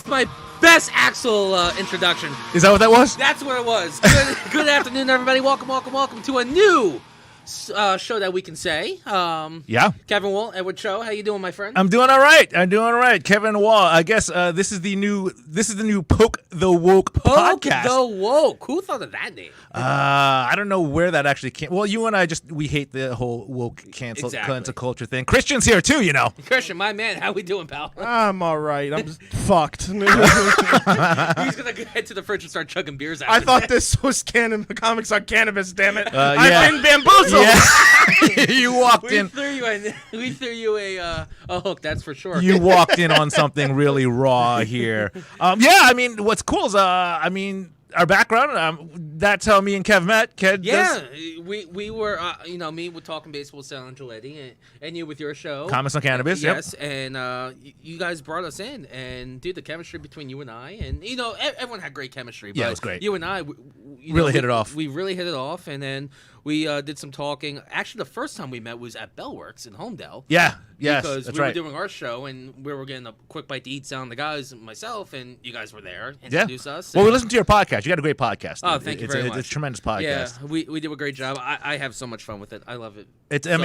my best Axel introduction. Is that what that was? That's what it was. Good afternoon, everybody. Welcome to a new show that we can say. Yeah. Kevin Wall, Edward Cho. How you doing, my friend? I'm doing all right. Kevin Wall. I guess this is the new Poke the Woke podcast. The Woke. Who thought of that name? I don't know where that actually came. Well, you and I we hate the whole woke cancel culture thing. Christian's here too, you know. Christian, my man, how we doing, pal? I'm all right. I'm just fucked. He's gonna head to the fridge and start chugging beers out. I thought this was comics on cannabis. Damn it! Yeah. I've been bamboozled. Yeah. You walked We in. threw you a hook. That's for sure. You walked in on something really raw here. Yeah, I mean, what's cool is, our background. That's how me and Kev met. We were, me with Talking Baseball with Sal Angeletti, and you with your show. Comics on Cannabis. Yes, Yep. and you guys brought us in, and dude, the chemistry between you and I, and everyone had great chemistry. But Yeah, it was great. You and I, Hit it off. We really hit it off, and then we did some talking. Actually, the first time we met was at Bellworks in Homedale. Yeah. Yes. Because that's we right. were doing our show, and we were getting a quick bite to eat, Sound the guys and myself, and you guys were there, introduce us. Well, we listened to your podcast. You got a great podcast. Oh, thank you very much. It's a tremendous podcast. Yeah, we do a great job. I have so much fun with it. I love it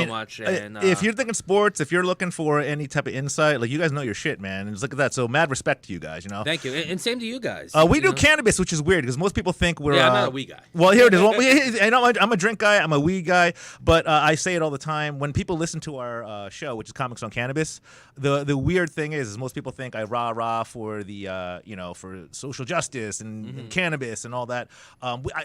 much. And if you're thinking sports, if you're looking for any type of insight, like you guys know your shit, man. And just look at that. So mad respect to you guys. You know. Thank you, and same to you guys. We do cannabis, which is weird because most people think we're. Yeah, I'm not a weed guy. Well, here it is. Well, I know I'm a drink guy. I'm a weed guy, but I say it all the time. When people listen to our show, which is Comics on Cannabis, the weird thing is most people think I rah for the for social justice and cannabis and all that.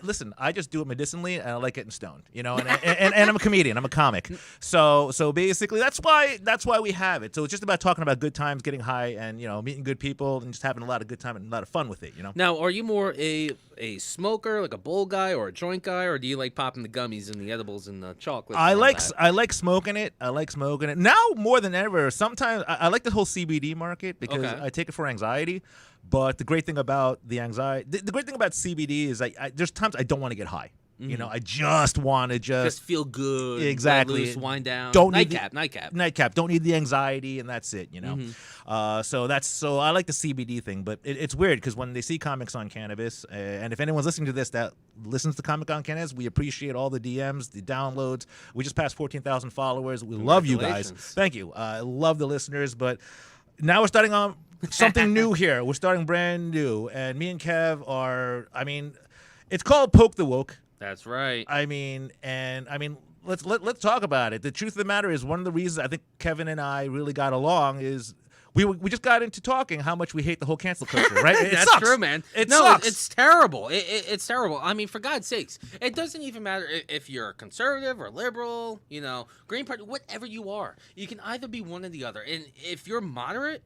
Listen, I just do it medicinally, and I like getting stoned. You know, and I'm a comedian. I'm a comic. So basically, that's why we have it. So it's just about talking about good times, getting high, and meeting good people, and just having a lot of good time and a lot of fun with it. You know. Now, are you more a smoker, like a bowl guy, or a joint guy, or do you like popping the gummies and the edibles and the chocolate? I like smoking it. Now more than ever. Sometimes I like the whole CBD market because I take it for anxiety. But the great thing about the great thing about CBD is there's times I don't want to get high. Mm-hmm. I just want to just feel good. Exactly. Loose, wind down. Don't nightcap. Don't need the anxiety, and that's it. So I like the CBD thing, but it's weird because when they see Comics on Cannabis, and if anyone's listening to this that listens to Comic on Cannabis, we appreciate all the DMs, the downloads. We just passed 14,000 followers. We love you guys. Thank you. I love the listeners, but now we're starting on something new here. We're starting brand new, and me and Kev are. It's called Poke the Woke. That's right. Let's talk about it. The truth of the matter is, one of the reasons I think Kevin and I really got along is we just got into talking how much we hate the whole cancel culture, right? That's sucks. true, man. It's terrible. It's terrible. I mean, for God's sakes, it doesn't even matter if you're conservative or liberal, Green Party, whatever you are. You can either be one or the other. And if you're moderate,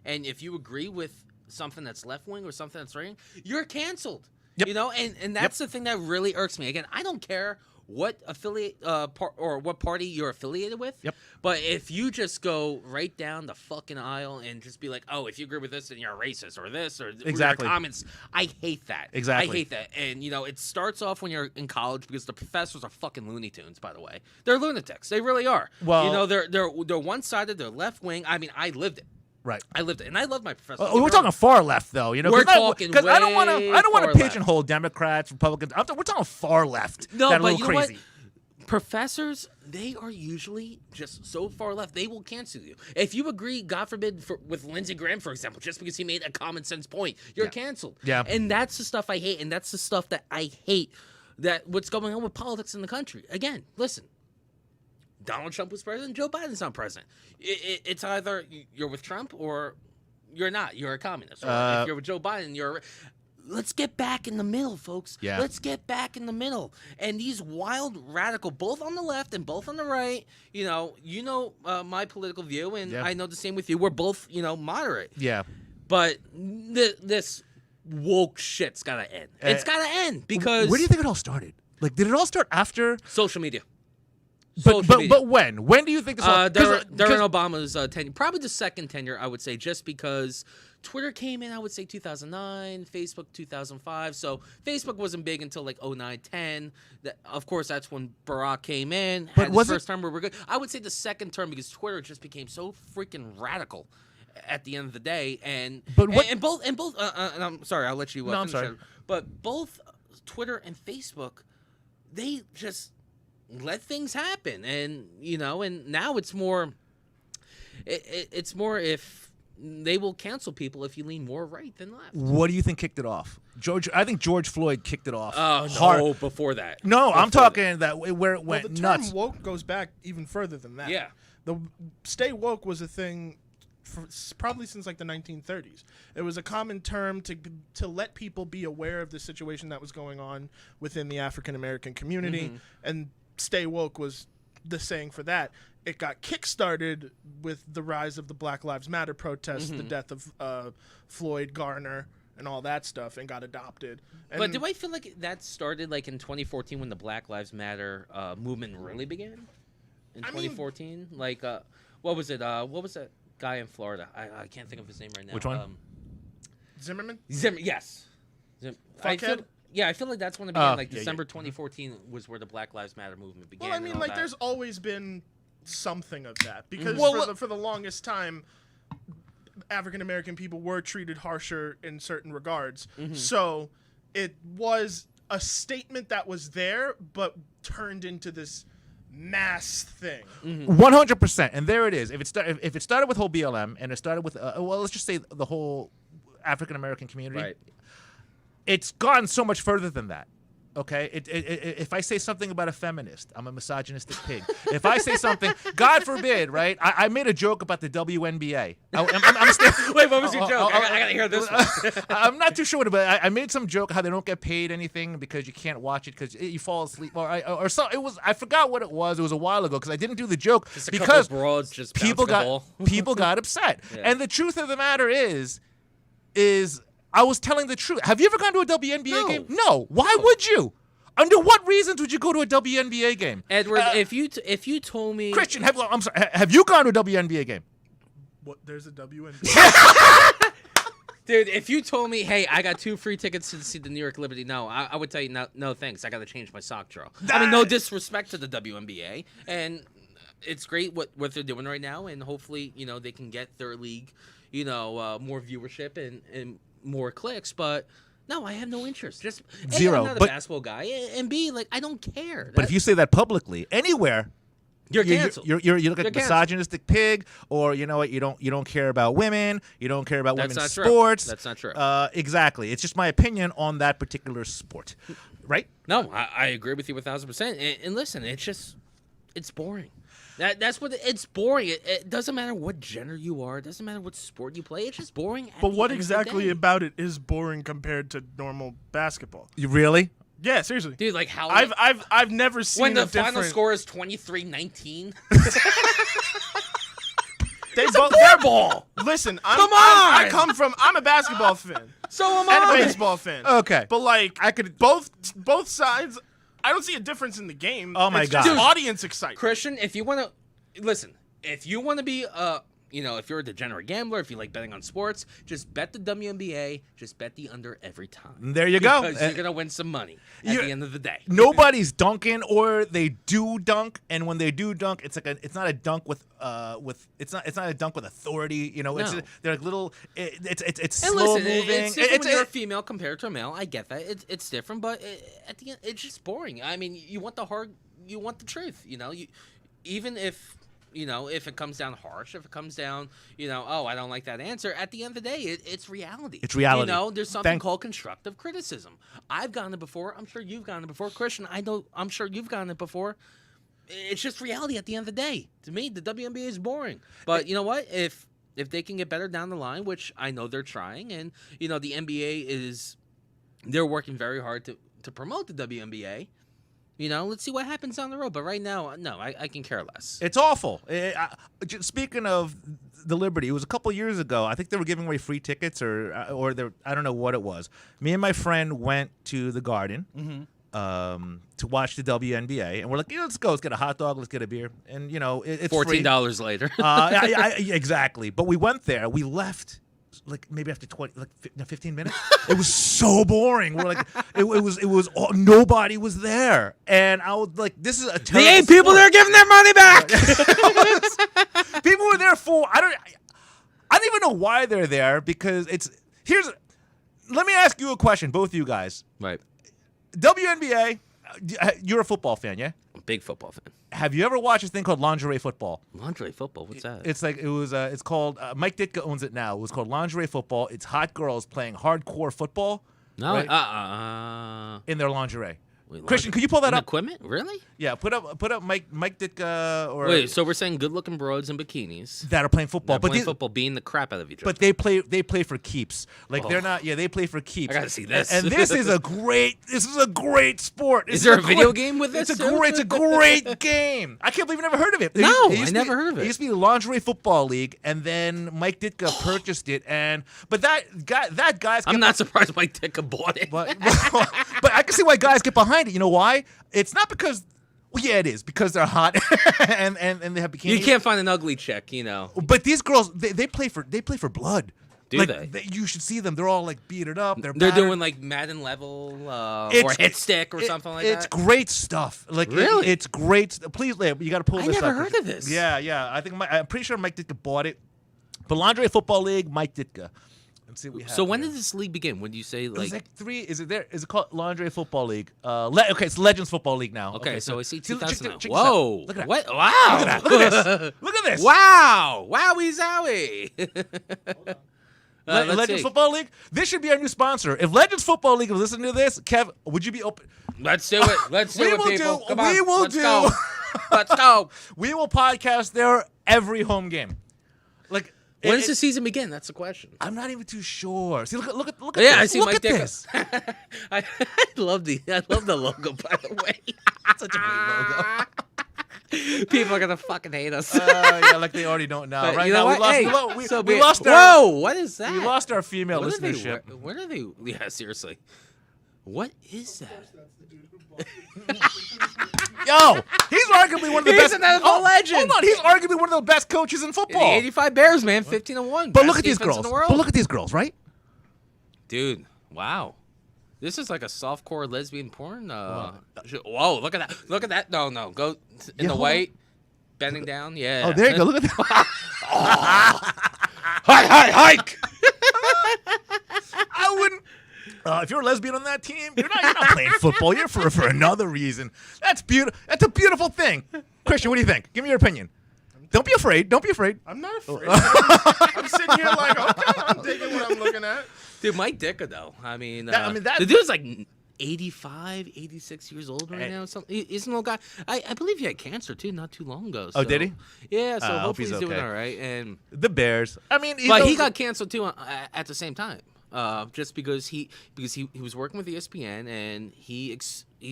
and if you agree with something that's left wing or something that's right, you're canceled. Yep. And that's the thing that really irks me. Again, I don't care what affiliate or what party you're affiliated with. Yep. But if you just go right down the fucking aisle and just be like, oh, if you agree with this, then you're a racist or this or exactly. Your comments, I hate that. Exactly. I hate that. And it starts off when you're in college because the professors are fucking Looney Tunes. By the way, they're lunatics. They really are. Well, they're one-sided. They're left wing. I mean, I lived it. Right. I lived it, and I love my professor. We're talking far left, though. We're talking because I don't want to way pigeonhole Democrats, Republicans. We're talking far left. No, that but you know crazy. What? Professors, they are usually just so far left, they will cancel you. If you agree, God forbid, with Lindsey Graham, for example, just because he made a common sense point, you're canceled. Yeah. And that's the stuff I hate, and that's the stuff that I hate. That what's going on with politics in the country. Again, listen. Donald Trump was president. Joe Biden's not president. It's either you're with Trump or you're not. You're a communist. Or if you're with Joe Biden, let's get back in the middle, folks. Yeah. Let's get back in the middle. And these wild radical, both on the left and both on the right, my political view, and I know the same with you. We're both, moderate. Yeah. But this woke shit's got to end. It's got to end because... Where do you think it all started? Like, did it all start after... Social media. But when? When do you think this all... During Obama's tenure. Probably the second tenure, I would say, just because Twitter came in, I would say, 2009, Facebook 2005. So Facebook wasn't big until like 09, 10. Of course, that's when Barack came in. But was the first term where we're good. I would say the second term because Twitter just became so freaking radical. at the end of the day. And But what- and both and I'm sorry, I'll let you. No, I'm finish sorry. it. But both Twitter and Facebook, they just let things happen, and and now it's more. It's more if they will cancel people if you lean more right than left. What do you think kicked it off? I think George Floyd kicked it off. Oh hard. no! Before that. No, I'm Before talking that where it Well, went the nuts. term woke goes back even further than that. Yeah. The stay woke was a thing probably since like the 1930s. It was a common term to let people be aware of the situation that was going on within the African American community, and stay woke was the saying for that. It got kickstarted with the rise of the Black Lives Matter protests, the death of Floyd Garner, and all that stuff, and got adopted. And But do I feel like that started like in 2014 when the Black Lives Matter movement really began? In I mean- 2014, like what was it? What was that guy in Florida? I can't think of his name right now. Which one? Zimmerman? Zimmer. Yes. I feel, Fuckhead? yeah, I feel like that's when it began. Oh, Like yeah, December 2014 was where the Black Lives Matter movement began. Well, I and mean, all like, that. there's always been something of that because Well, for the longest time, African American people were treated harsher in certain regards. So it was a statement that was there, but turned into this mass thing. 100%, and there it is. If it started with whole BLM and it started with well, let's just say the whole African American community, right. it's gone so much further than that. Okay, if I say something about a feminist, I'm a misogynistic pig. If I say something, God forbid, right? I made a joke about the WNBA. Wait, what was your joke? I gotta hear this one. I'm not too sure, but I made some joke how they don't get paid anything because you can't watch it because you fall asleep or so. It was I forgot what it was. It was a while ago because I didn't do the joke Just a couple because of broads just people bouncing a ball. people got upset. Yeah. And the truth of the matter is I was telling the truth. Have you ever gone to a WNBA No. game? No. Why would you? Under what reasons would you go to a WNBA game? Edward, if you told me Christian, I'm sorry. Have you gone to a WNBA game? What? There's a WNBA. Dude, if you told me, hey, I got 2 free tickets to see the New York Liberty, no, I would tell you, no thanks. I got to change my sock draw. I mean, no disrespect to the WNBA, and it's great what they're doing right now, and hopefully, they can get their league, more viewership and more clicks, but no, I have no interest. Just A, Zero, I'm not a but- basketball guy, and B, like, I don't care. But if you say that publicly, anywhere, you're canceled. You look at You're a canceled. misogynistic pig, or you know what? You don't care about women. You don't care about That's women's not true. sports. That's not true. Exactly. It's just my opinion on that particular sport, right? No, I agree with you 1,000%. And listen, it's boring. That's what it's boring. It doesn't matter what gender you are. It doesn't matter what sport you play. It's just boring. at But the what end of the exactly day. about it is boring compared to normal basketball? You really? Yeah, seriously. Dude, like how I've never seen when the a different. final score is 23-19. They both. Ball. Listen, Come I'm a basketball fan So am and a I. baseball fan. Okay. But like, I could- both sides. I don't see a difference in the game. Oh my It's just God. Dude. audience excitement. Christian, if you want to listen, if you want to be if you're a degenerate gambler, if you like betting on sports, just bet the WNBA. Just bet the under every time. There you go. Because you're gonna win some money at You- the end of the day. Nobody's dunking, or they do dunk, and when they do dunk, it's not a dunk with it's not a dunk with authority. No. They're like little. It's And slow listen, moving. it's different when you're a female compared to a male. I get that. It's different, but at the end, it's just boring. I mean, you want the truth. Even if if it comes down harsh, if it comes down, oh, I don't like that answer. At the end of the day, it's reality. It's reality. There's something Thank- called constructive criticism. I've gotten it before. I'm sure you've gotten it before, Christian. I'm sure you've gotten it before. It's just reality at the end of the day. To me, the WNBA is boring. But you know what? If they can get better down the line, which I know they're trying, and the NBA they're working very hard to promote the WNBA. Let's see what happens down the road. But right now, no, I can care less. It's awful. Speaking of the Liberty, it was a couple years ago. I think they were giving away free tickets, or I don't know what it was. Me and my friend went to the Garden to watch the WNBA, and we're like, let's go. Let's get a hot dog. Let's get a beer, and it's free. $14 later. Exactly. But we went there. We left like maybe after 15 minutes. It was so boring. We're like, it was nobody was there, and I was like, this is a the terrible 8 people sport. there giving their money back. People were there for I don't don't even know why they're there because let me ask you a question, both of you guys. Right. WNBA, you're a football fan, yeah? Big football fan. Have you ever watched this thing called lingerie football? Lingerie football. What's that? It's called Mike Ditka owns it now. It was called lingerie football. It's hot girls playing hardcore football. No. Right? In their lingerie. Wait, Christian, could you pull that up? Equipment? Really? Yeah, put up Mike Ditka or Wait, so we're saying good-looking broads in bikinis. that are playing football, They're playing football, beating the crap out of each other. but they play for keeps. Like they're not. Yeah, they play for keeps. I gotta see this. And this is a great sport. Is there a video game with this? It's a great game. I can't believe you never heard of it. No, I never heard of it. It used to be the Lingerie Football League, and then Mike Ditka purchased it. But that guy's. I'm not surprised Mike Ditka bought it. But I can see why guys get behind it. You know why? It's not because. Well, yeah, it is because they're hot and they have bikinis. You can't find an ugly chick, you know. But these girls, they play for blood. Do like, they? You should see them. They're all like beaten up. They're They're battered. doing like Madden level or hit stick or something like It's that. great stuff. Like Really? it's great. Please, you got to pull I this up. never heard of this. Yeah. I'm pretty sure Mike Ditka bought it. But Lingerie Football League, Mike Ditka. Let's see what we have. So when here. did this league begin? When you say It was like like 3? Is it there? Is it called Lingerie Football League? Okay, it's Legends Football League now. Okay, so I see check 2009. this out. Whoa! Look at that. What? Wow! Look at this. Look at this. Wow! Wowie zowie! Let's Legends see. Football League. This should be our new sponsor. If Legends Football League is listening to this, Kev, would you be open? Let's do it. Let's do We it, will people. do- Come we on. will Let's do- go. Let's go. We will podcast there every home game. Like When does the season begin? That's the question. I'm not even too sure. See, look at Yeah, this. I see look Mike at Ditka. this. I love the logo, by the way. Such a great logo. People are gonna fucking hate us. Yeah, like they already don't now. But Right you know now, what? Hey, we lost our Whoa! What is that? we lost our female What are they listenership. What are they? Yeah, seriously. What is that? Yo, he's arguably one of the He's best. an NFL legend. Hold on, he's arguably one of the best coaches in The football. 85 Bears, man, 15-1. But Best look at these defense girls. in the world. But look at these girls, right? Dude, wow. This is like a softcore lesbian porn. Whoa, look at that. Look at that. No, go in Yeah, the hold white. Bending down. Yeah. Oh, there you go. Look at that. Hike. I wouldn't. If you're a lesbian on that team, you're not playing football. You're for another reason. That's beautiful. That's a beautiful thing. Christian, what do you think? Give me your opinion. Don't be afraid. Don't be afraid. I'm not afraid. I'm sitting here like, okay, I'm digging what I'm looking at. Dude, Mike Ditka, though. I mean, that- the dude's like 85, 86 years old right Hey. now. Something. He's an old guy. I believe he had cancer, too, not too long ago. Oh, So. did he? Yeah, so I hope hopefully he's he's doing okay. all right. And The Bears. I mean, But he got canceled, too, at the same time. Just because he was working with ESPN, and he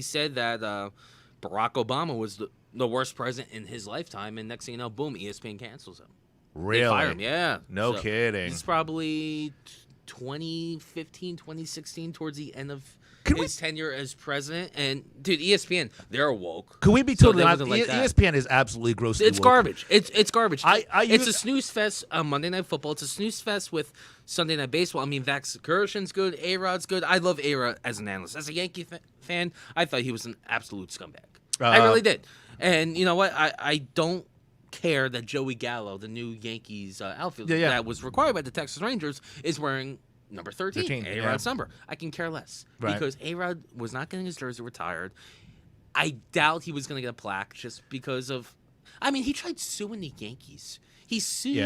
said that Barack Obama was the worst president in his lifetime, and next thing you know, boom, ESPN cancels him. really. They fire him, yeah. No So kidding. He's probably 2015, 2016, towards the end of Can we- his tenure as president. And dude, ESPN, they're woke. Could we be So totally they honest? wasn't like that. ESPN is absolutely grossly It's woke. garbage. It's garbage. I it's use- a snooze fest on Monday Night Football. It's a snooze fest with Sunday Night Baseball. I mean, Vax Gershen's good. A-Rod's good. I love A-Rod as an analyst. As a Yankee fan, I thought he was an absolute scumbag. I really did. And you know what? I don't care that Joey Gallo, the new Yankees outfielder Yeah. that was required by the Texas Rangers, is wearing number 13, 13, A-Rod's yeah. number. I can care less. Right. Because A-Rod was not getting his jersey retired. I doubt he was going to get a plaque just because of... I mean, he tried suing the Yankees. He sued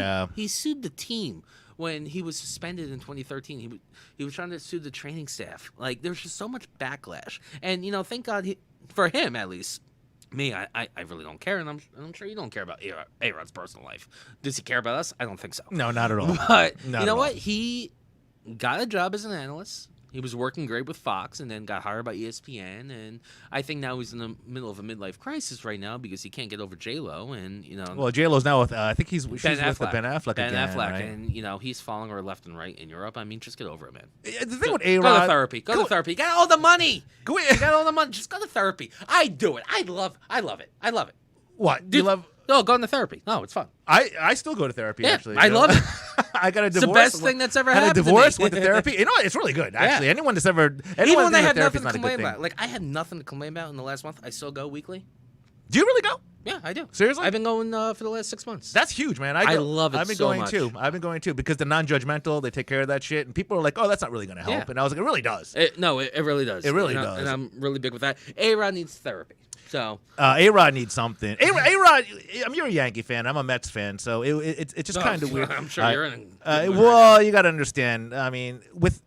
the team when he was suspended in 2013. He was trying to sue the training staff. Like, there's just so much backlash. And, you know, thank God, for him at least, me, I really don't care, and I'm sure you don't care about A-Rod's personal life. Does he care about us? I don't think so. No, not at all. But Not you know at what? all. He got a job as an analyst. He was working great with Fox, and then got hired by ESPN. And I think now he's in the middle of a midlife crisis right now because he can't get over J-Lo. And you know, Well, J-Lo's now with, I think she's with Ben Ben Affleck again, right? and you know he's following her left and right in Europe. I mean, just get over it, man. The thing with Go to A-Rod... therapy. Go to therapy. You got all the money. Go You got all the money. Just go to therapy. I do it. I love it. I love it. What? Dude, you love... No, go into therapy. No, it's fun. I still go to therapy, Yeah, actually. I you know? love it. I got a It's the divorce. best thing that's ever had happened a divorce, to me. went to therapy. You know, it's really good, actually. Yeah. Anyone that's ever... Even when I have therapy nothing is to not a good complain thing. about. Like, I had nothing to complain about in the last month. I still go weekly. Do you really go? Yeah, I do. Seriously? I've been going for the last 6 months. That's huge, man. I love it I've been so going much. too. I've been going too because they're non-judgmental. They take care of that shit, and people are like, "Oh, that's not really going to help." Yeah. And I was like, "It really does." No, it really does. It really And does. and I'm really big with that. A-Rod needs therapy. So A-Rod needs something. A-Rod, you're a Yankee fan. I'm a Mets fan, so it's just kind of weird. I'm sure you're in. Well, you got to understand. I mean, with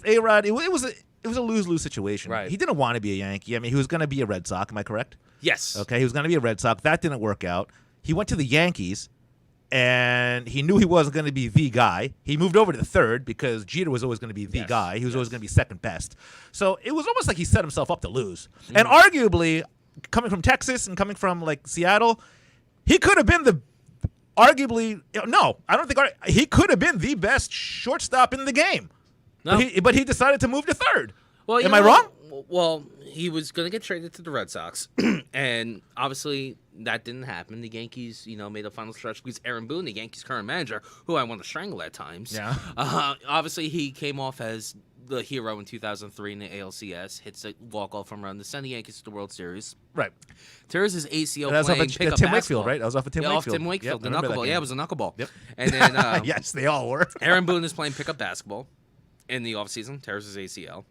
A-Rod, it was a lose-lose situation. Right. He didn't want to be a Yankee. I mean, he was going to be a Red Sox. Am I correct? Yes. Okay, he was going to be a Red Sox. That didn't work out. He went to the Yankees, and he knew he wasn't going to be the guy. He moved over to the third because Jeter was always going to be the guy. He was always going to be second best. So it was almost like he set himself up to lose. And arguably, coming from Texas and coming from like Seattle, he could have been he could have been the best shortstop in the game. No. But he decided to move to third. Well, Am I wrong? Well, he was going to get traded to the Red Sox, and obviously that didn't happen. The Yankees, made a final stretch because Aaron Boone, the Yankees' current manager, who I want to strangle at times. Yeah. Obviously, he came off as the hero in 2003 in the ALCS, hits a walk-off home run to send the Yankees to the World Series. Right. Tears his ACL That was off playing of pickup Tim basketball. Wakefield, right? That was off of Tim Yeah, Wakefield. off Tim Wakefield, Yep, the I remember that knuckleball. game. Yeah, it was a knuckleball. Yep. And then Yes, they all were. Aaron Boone is playing pickup basketball in the offseason, tears his ACL,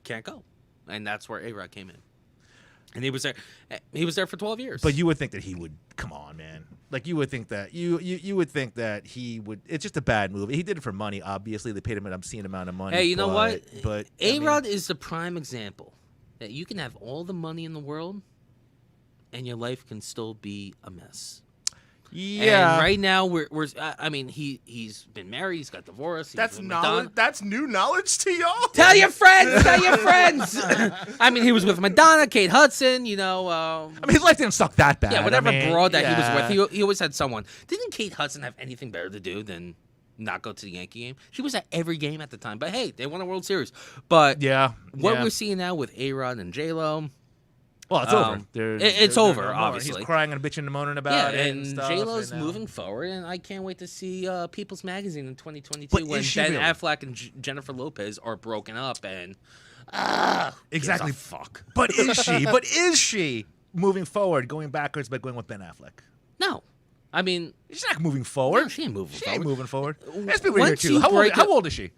can't go. And that's where A-Rod came in. And he was there. He was there for 12 years. But you would think that he would. Come on, man. Like you would think that you would think that he would. It's just a bad move. He did it for money. Obviously, they paid him an obscene amount of money. Hey, you know what? But A-Rod is the prime example that you can have all the money in the world, and your life can still be a mess. yeah. And right now we're I mean he's been married. He's got divorced. He's That's with knowledge. Madonna. That's new knowledge to y'all. Tell your friends. Tell your friends. I mean, he was with Madonna, Kate Hudson. I mean, his life didn't suck that bad. Yeah, whatever I mean, broad that yeah. he was with, he always had someone. Didn't Kate Hudson have anything better to do than not go to the Yankee game? She was at every game at the time. But hey, they won a World Series. But Yeah. what yeah. we're seeing now with A-Rod and J-Lo, Well, it's over. it's over, no more. obviously. He's crying and bitching and moaning yeah, about it. and stuff, J-Lo's and, moving forward, and I can't wait to see People's Magazine in 2022 But when is she Ben really? Affleck and Jennifer Lopez are broken up, and Exactly. gives a fuck. But is she? But is she moving forward, going backwards by going with Ben Affleck? No, I mean, She's not moving forward. no, she ain't moving She forward. ain't moving forward. Let's be real here Once too. you How break it- old is she?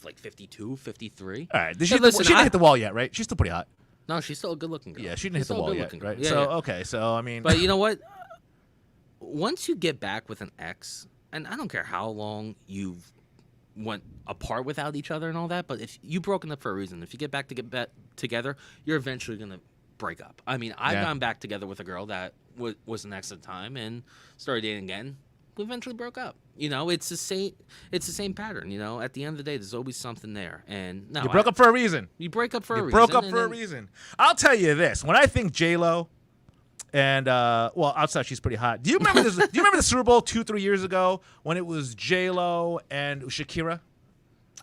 Like 52, 53. All right. She Hey, listen, didn't I- hit the wall yet, right? She's still pretty hot. No, she's still a good-looking girl. Yeah, she didn't hit She's the still a wall yet, good-looking girl. right? Yeah, so yeah. okay, so I mean, But you know what? Once you get back with an ex, and I don't care how long you've went apart without each other and all that, but if you've broken up for a reason, if you get back together, you're eventually gonna break up. I mean, I've Yeah. gone back together with a girl that was an ex at the time and started dating again. We eventually broke up. It's the same pattern. At the end of the day, there's always something there. And no, you broke up for a reason. You break up for a You reason. broke up and for a then- reason. I'll tell you this: when I think J-Lo, and well, outside she's pretty hot. Do you remember this? Do you remember the Super Bowl 2-3 years ago when it was J-Lo and Shakira?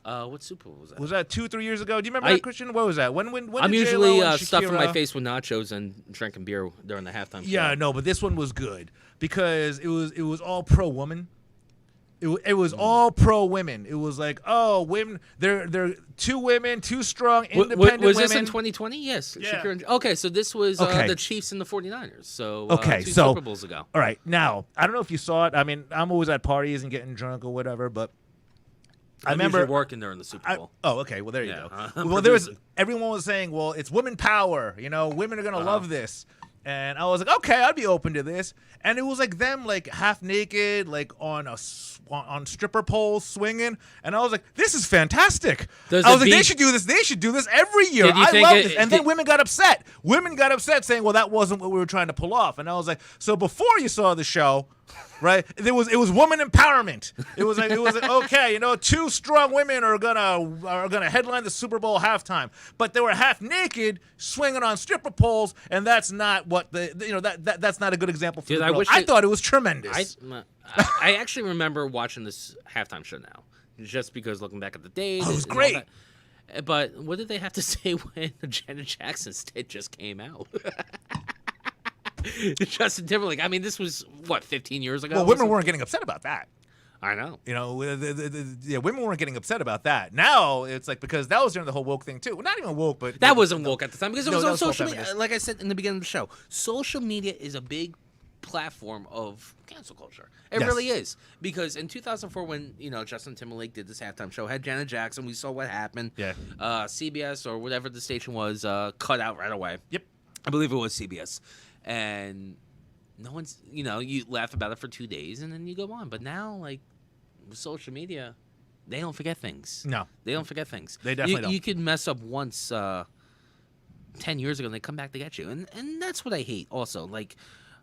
What Super Bowl was that? Was that 2-3 years ago? Do you remember that, Christian? What was that? When I'm did usually J-Lo and stuffing my Shakira- face with nachos and drinking beer during the halftime show. Yeah, no, but this one was good because it was all pro woman. It was all pro women. It was like, oh, women, they're two women, two strong, independent was women. this in 2020? Yes. Yeah. Shakira and- okay, so this was Okay. the Chiefs and the 49ers. So Okay, 2 so- Super Bowls ago. All right, now I don't know if you saw it. I mean, I'm always at parties and getting drunk or whatever, but I I'm remember usually working during the Super Bowl. Oh, okay. Well, there you Yeah, go. I'm Well, there was producing. everyone was saying, well, it's women power. Women are gonna love this. And I was like, okay, I'd be open to this. And it was like them, like half naked, like on stripper poles swinging. And I was like, this is fantastic. Does I it was like, they beat- should do this. They should do this every year. Did you I think love it- this. And then did- women got upset. Women got upset, saying, well, that wasn't what we were trying to pull off. And I was like, so before you saw the show. Right, it was woman empowerment. It was like okay, two strong women are gonna headline the Super Bowl halftime, but they were half naked, swinging on stripper poles, and that's not what that's not a good example for Dude, the I girl. wish I it- thought it was tremendous. I actually remember watching this halftime show now, just because looking back at the days. Oh, it was and all great. that. But what did they have to say when Janet Jackson's Ted just came out? Justin Timberlake. I mean, this was, 15 years ago? Well, women weren't getting upset about that. I know. You know, women weren't getting upset about that. Now it's like, because that was during the whole woke thing too. Well, not even woke, but That wasn't woke at the time because it No, was that on was full social media. feminist. Like I said in the beginning of the show, social media is a big platform of cancel culture. It Yes. really is. Because in 2004, when Justin Timberlake did this halftime show, had Janet Jackson, we saw what happened. Yeah. CBS or whatever the station was cut out right away. Yep. I believe it was CBS, and no one's you laugh about it for 2 days and then you go on. But now, like with social media, they don't forget things. No. They don't forget things. They definitely don't. You could mess up once 10 years ago and they come back to get you. And that's what I hate also. Like,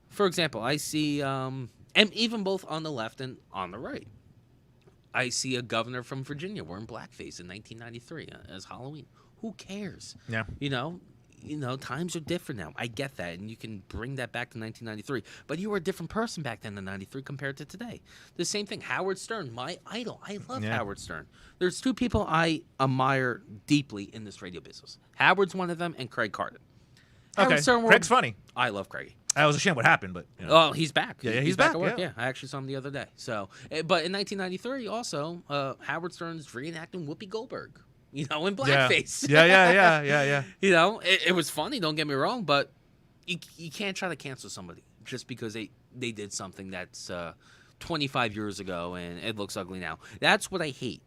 for example, I see, and even both on the left and on the right, I see a governor from Virginia wearing blackface in 1993 as Halloween. Who cares? Yeah. Times are different now. I get that, and you can bring that back to 1993. But you were a different person back then in '93 compared to today. The same thing. Howard Stern, my idol. I love Yeah. Howard Stern. There's two people I admire deeply in this radio business. Howard's one of them, and Craig Carton. Okay. Howard Stern, Craig's funny. I love Craig. I was ashamed what happened, but Oh, he's back. Yeah, he's back at work. yeah. Yeah, I actually saw him the other day. So, but in 1993, also, Howard Stern's reenacting Whoopi Goldberg. In blackface. Yeah. It was funny, don't get me wrong, but you can't try to cancel somebody just because they did something that's 25 years ago and it looks ugly now. That's what I hate.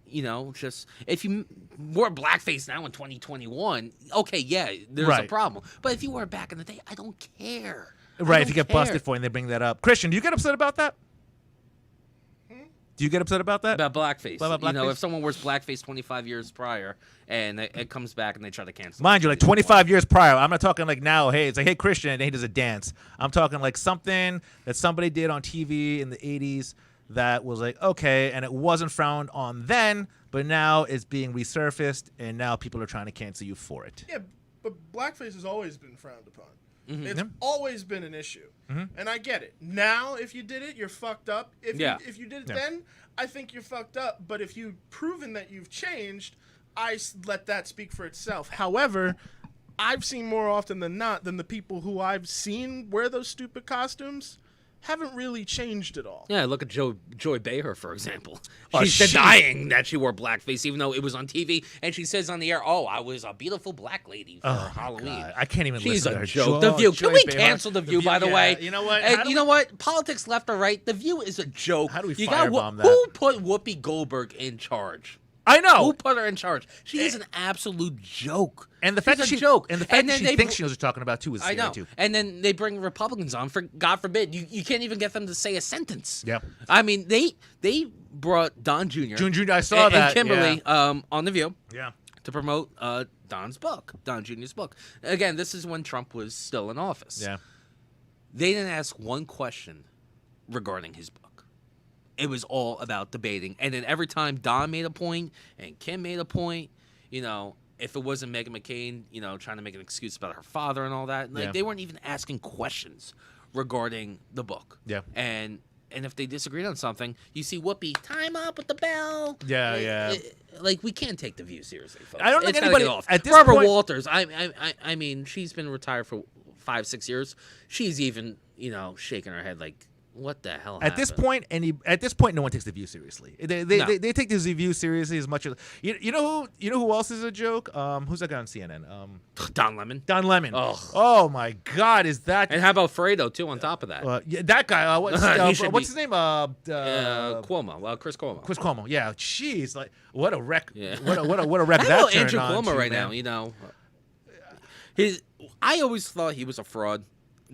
Just if you wore blackface now in 2021, okay, yeah, there's a Right. problem. But if you wore it back in the day, I don't care. I Right, don't if you get care. busted for it and they bring that up. Christian, do you get upset about that? Do you get upset about that? About blackface. About blackface? If someone wears blackface 25 years prior and it comes back and they try to cancel Mind it, you, like 25 years prior, I'm not talking like now, hey, it's like, hey, Christian, and he does a dance. I'm talking like something that somebody did on TV in the 80s that was like, okay, and it wasn't frowned on then, but now it's being resurfaced, and now people are trying to cancel you for it. Yeah, but blackface has always been frowned upon. Mm-hmm. It's always been an issue, and I get it. Now, if you did it, you're fucked up. If you did it then, I think you're fucked up. But if you've proven that you've changed, let that speak for itself. However, I've seen more often than not the people who I've seen wear those stupid costumes haven't really changed at all. Yeah, look at Joy Behar, for example. Oh, She's denying that she wore blackface, even though it was on TV. And she says on the air, "Oh, I was a beautiful black lady for Halloween." God, I can't even She's listen to a her. joke. The View. Joy Can we Behar. cancel The View, by the yeah. way? You know what? And How do you know what? Politics left or right, The View is a joke. How do we You got firebomb that? Who put Whoopi Goldberg in charge? I know. Who put her in charge? She is an absolute joke. And the fact She's that a joke. and the fact that then she they thinks she knows what you're talking about too is I scary know. too. And then they bring Republicans on for God forbid. You can't even get them to say a sentence. Yep. I mean, they brought Don Jr. Jr., I saw that, And Kimberly on The View Yeah. to promote Don Jr.'s book. Again, this is when Trump was still in office. Yeah. They didn't ask one question regarding his book. It was all about debating. And then every time Don made a point and Kim made a point, if it wasn't Meghan McCain, trying to make an excuse about her father and all that, like Yeah. they weren't even asking questions regarding the book. Yeah. And if they disagreed on something, you see Whoopi, time up with the bell. Yeah. Like we can't take The View seriously, folks. I don't think It's gotta anybody- get off. at this Barbara point- Walters. I mean, she's been retired for 5-6 years. She's even shaking her head like, what the hell? At this happened? point, no one takes The View seriously. They No. take The View seriously as much as you know who else is a joke? Who's that guy on CNN? Don Lemon. Don Lemon. Ugh. Oh my God, is that? And how about Fredo too? On top of that, Yeah, that guy. What's, He should what's be- his name? Cuomo. Chris Cuomo. Chris Cuomo. Yeah, jeez, like what a wreck. Yeah. What a wreck I that know turned Andrew on Cuomo to, right man. now. I always thought he was a fraud.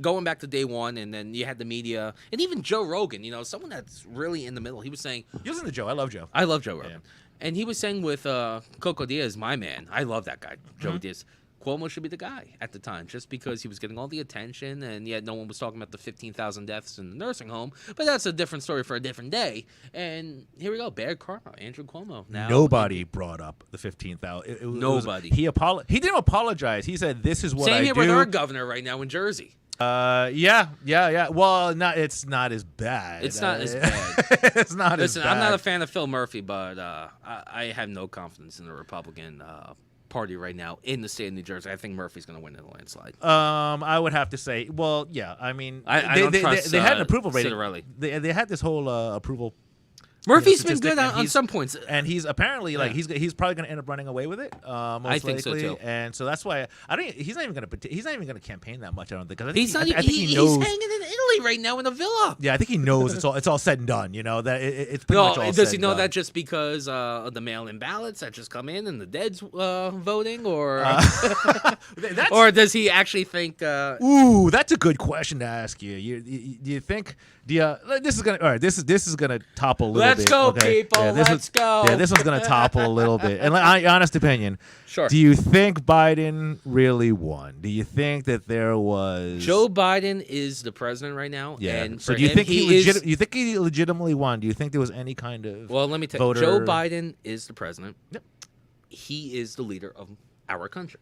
Going back to day one, and then you had the media, and even Joe Rogan, someone that's really in the middle. He was saying, You listen to Joe. I love Joe. I love Joe Rogan. Yeah. And he was saying with Coco Diaz, my man, I love that guy, Joe Diaz. Cuomo should be the guy at the time, just because he was getting all the attention, and yet no one was talking about the 15,000 deaths in the nursing home. But that's a different story for a different day. And here we go, bad karma, Andrew Cuomo. Now, Nobody brought up the 15,000. Nobody. He didn't apologize. He said, "This is what Same I here do." with our governor right now in Jersey. Yeah. Well, it's not as bad. It's not as bad. It's not Listen, as bad. I'm not a fan of Phil Murphy, but I have no confidence in the Republican Party right now in the state of New Jersey. I think Murphy's going to win in a landslide. I would have to say, well, yeah. I mean, I don't trust, they had an approval rating. Citarelli. They had this whole approval Murphy's been statistic, good and on he's- some points. And he's apparently like Yeah. he's probably going to end up running away with it. Most I think so, likely. too. And so that's why I don't. He's not even going to campaign that much. I don't think. 'Cause I think He's he, not. I, thi- I Even, think he he's knows. hanging in Italy right now in a villa. Yeah, I think he knows it's all said and done. You know that it's pretty much all does said he and know done. that just because of the mail-in ballots that just come in and the dead's voting, or That's, or does he actually think? ooh, that's a good question to ask you. Do you think? This is gonna all right. This is gonna topple a little Let's bit. go, okay? people. Yeah, this Let's is- go. Yeah, this one's gonna topple a little bit. And honest opinion, Sure. do you think Biden really won? Do you think that there was Joe Biden is the president right now. Yeah. And So for do you him, think he is? you think he legitimately won? Do you think there was any kind of Well, let me tell you, voter- Joe Biden is the president. Yep. He is the leader of our country.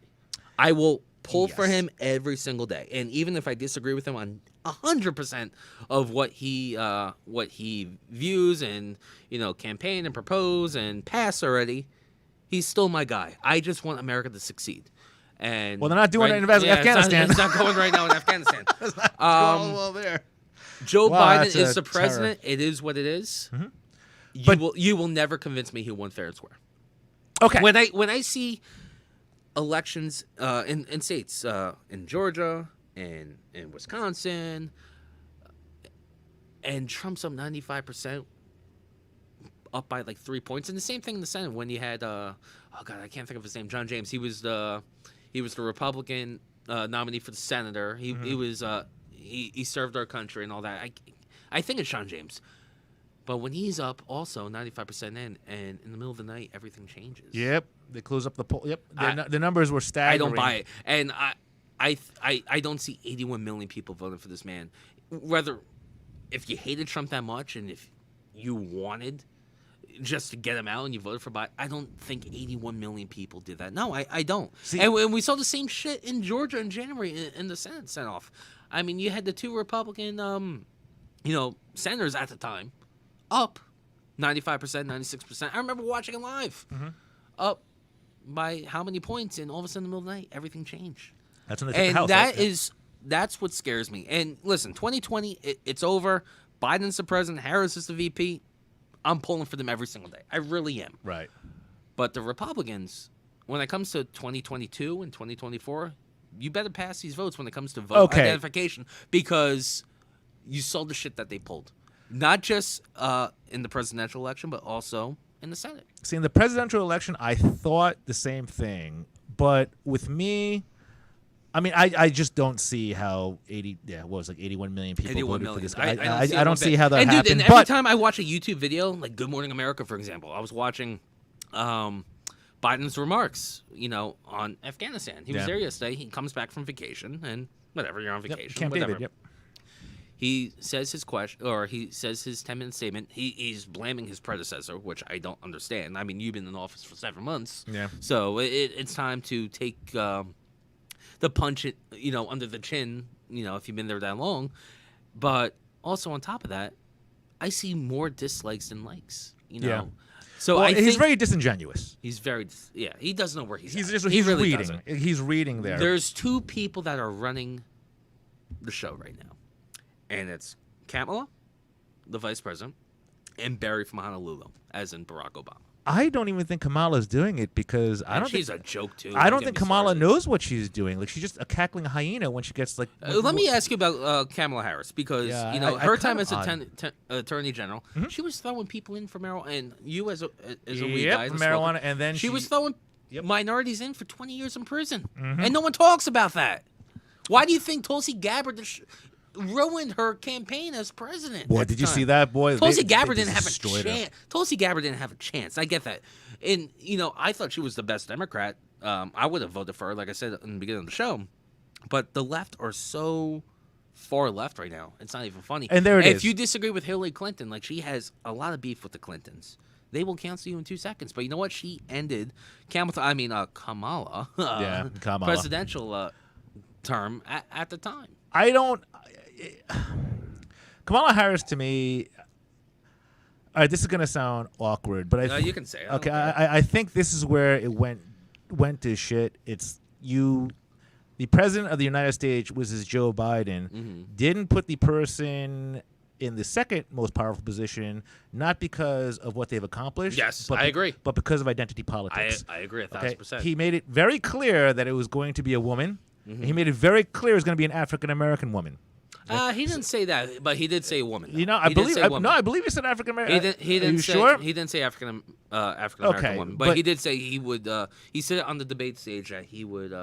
I will pull for Yes. him every single day, and even if I disagree with him on 100% of what he views and campaign and propose and pass already, he's still my guy. I just want America to succeed. And Well, they're not doing it in yeah, it's not- Afghanistan. It's not going right now in Afghanistan. well there? Joe Wow, Biden that's is a the president. It is what it is. Mhm. You will never convince me he won fair and square. Okay. When I see elections in states in Georgia and in Wisconsin, and Trump's up 95%, up by like 3 points, and the same thing in the Senate when you had oh god, I can't think of his name, John James. He was the Republican nominee for the senator. He was he served our country and all that. I think it's John James. But when he's up also 95% in, and in the middle of the night, everything changes. Yep. They close up the poll. Yep. I- The numbers were I staggering. don't buy it. And I don't see 81 million people voting for this man. Whether if you hated Trump that much and if you wanted just to get him out and you voted for Biden, I don't think 81 million people did that. No, I don't. See- and we saw the same shit in Georgia in January in the Senate sent off. I mean, you had the two Republican, senators at the time up 95%, 96%. I remember watching it live. Up by how many points, and all of a sudden in the middle of the night, everything changed. That's when they took the And house. that right? is that's what scares me. And listen, 2020, it's over. Biden's the president. Harris is the VP. I'm pulling for them every single day. I really am. right. But the Republicans, when it comes to 2022 and 2024, you better pass these votes when it comes to vote Okay. identification, because you saw the shit that they pulled. Not just in the presidential election, but also in the Senate. See, in the presidential election, I thought the same thing, but with me, I mean, I just don't see how 81 million people 81 voted million. for this. I don't see how that and happened. Dude, and every but time I watch a YouTube video, like Good Morning America, for example, I was watching Biden's remarks, on Afghanistan. He was Yeah. there yesterday. He comes back from vacation, and whatever, you're on Yep, vacation. Camp whatever. David. Yep. He says his question, or he says his 10-minute statement. He's blaming his predecessor, which I don't understand. I mean, you've been in office for 7 months, Yeah. so it's time to take the punch, under the chin. If you've been there that long, but also on top of that, I see more dislikes than likes. Yeah. So Well, I he's think very disingenuous. he's very, he doesn't know where he's He's at. just He he's really reading. doesn't. He's reading there. There's two people that are running the show right now, and it's Kamala, the vice president, and Barry from Honolulu, as in Barack Obama. I don't even think Kamala's doing it because I And don't she's think a joke too. I don't get think me Kamala started. knows what she's doing. Like she's just a cackling hyena when she gets like. Let me ask you about Kamala Harris, because Yeah, her I time kinda as odd. attorney general, she was throwing people in for marijuana, and you as a weed Yep, guy, as for a smoker, marijuana, and then she was throwing Yep. minorities in for 20 years in prison, Mm-hmm. and no one talks about that. Why do you think Tulsi Gabbard ruined her campaign as president? Boy, at the did you time? see that? Boy, Tulsi they Gabbard didn't have a destroyed her. chance. Tulsi Gabbard didn't have a chance. I get that. And, I thought she was the best Democrat. I would have voted for her, like I said in the beginning of the show. But the left are so far left right now. It's not even funny. And there it if is. you disagree with Hillary Clinton, like she has a lot of beef with the Clintons. They will cancel you in 2 seconds. But you know what? She ended Kamala, Yeah, Kamala. presidential term at the time. I don't. Kamala Harris to me. All right, this is gonna sound awkward, but You can say it. I don't Okay, care. I think this is where it went to shit. It's you. The president of the United States was Joe Biden. Mm-hmm. Didn't put the person in the second most powerful position, not because of what they've accomplished. Yes, but I agree. But because of identity politics. I agree 1,000%. He made it very clear that it was going to be a woman. Mm-hmm. He made it very clear it was going to be an African American woman. He didn't say that, but he did say woman. Though. You know, I believe he said African American. He didn't say. Sure? He didn't say African American woman, but he did say he would. He said it on the debate stage that he would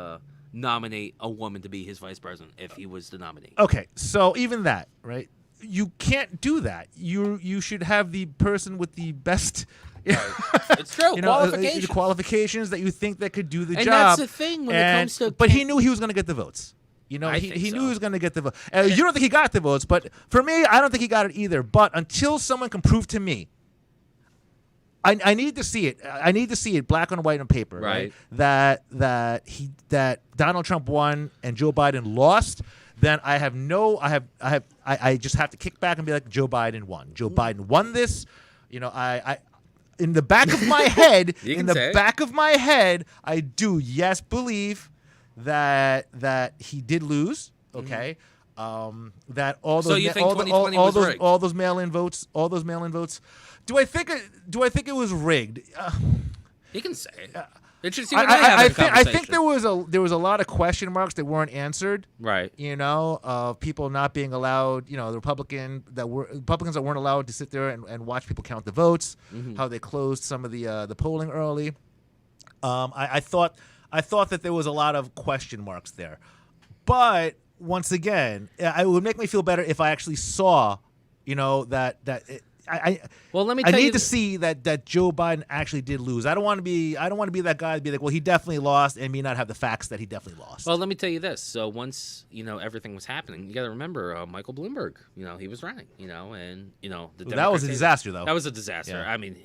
nominate a woman to be his vice president if he was the nominee. Okay, so even that, right? You can't do that. You should have the person with the best. It's true. The qualifications that you think that could do the job. And that's the thing when it comes to. But he knew he was going to get the votes. You know, he knew he was going to get the vote. You don't think he got the votes, but for me, I don't think he got it either. But until someone can prove to me, I need to see it. I need to see it black on white on paper, right? That Donald Trump won and Joe Biden lost. Then I just have to kick back and be like, Joe Biden won. Joe Biden won this. You know, I in the back of my head, I do thbelieve that he did lose. Okay, that all those mail-in votes, Do I think it was rigged? You can say it. I think there was a lot of question marks that weren't answered. Right. You know, of people not being allowed. You know, the Republicans that weren't allowed to sit there and watch people count the votes. Mm-hmm. How they closed some of the polling early. I thought that there was a lot of question marks there, but once again, it would make me feel better if I actually saw, you know, that. Well, let me. I need to see that Joe Biden actually did lose. I don't want to be that guy to be like, well, he definitely lost, and me not have the facts that he definitely lost. Well, let me tell you this. So once everything was happening, you got to remember Michael Bloomberg. He was running. And that was a disaster, though. That was a disaster. Yeah. I mean,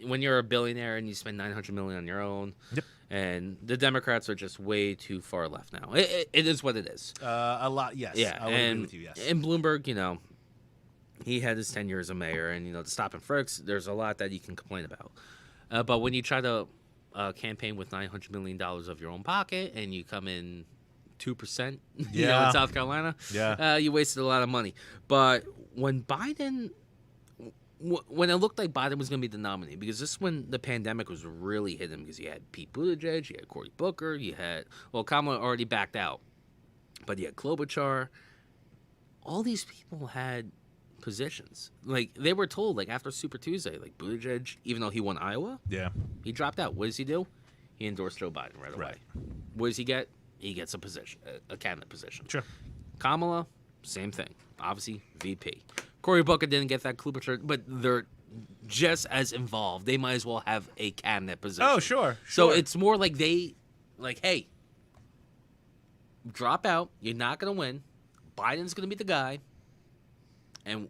when you're a billionaire and you spend $900 million on your own. Yep. And the Democrats are just way too far left now. It is what it is. A lot, yes. Yeah, I would agree with you. Yes. And Bloomberg, he had his 10 years as mayor, and the stop and fricks. There's a lot that you can complain about, but when you try to campaign with $900 million of your own pocket and you come in 2%, in South Carolina, you wasted a lot of money. But when Biden. When it looked like Biden was going to be the nominee, because this is when the pandemic was really hitting, because you had Pete Buttigieg, you had Cory Booker, you had, Kamala already backed out, but you had Klobuchar. All these people had positions. Like, they were told, like, after Super Tuesday, like, Buttigieg, even though he won Iowa, he dropped out. What does he do? He endorsed Joe Biden right away. What does he get? He gets a position, a cabinet position. Sure. Kamala, same thing. Obviously, VP. Cory Booker didn't get that Klobuchar, but they're just as involved. They might as well have a cabinet position. Oh, sure. So it's more like hey, drop out. You're not going to win. Biden's going to be the guy. And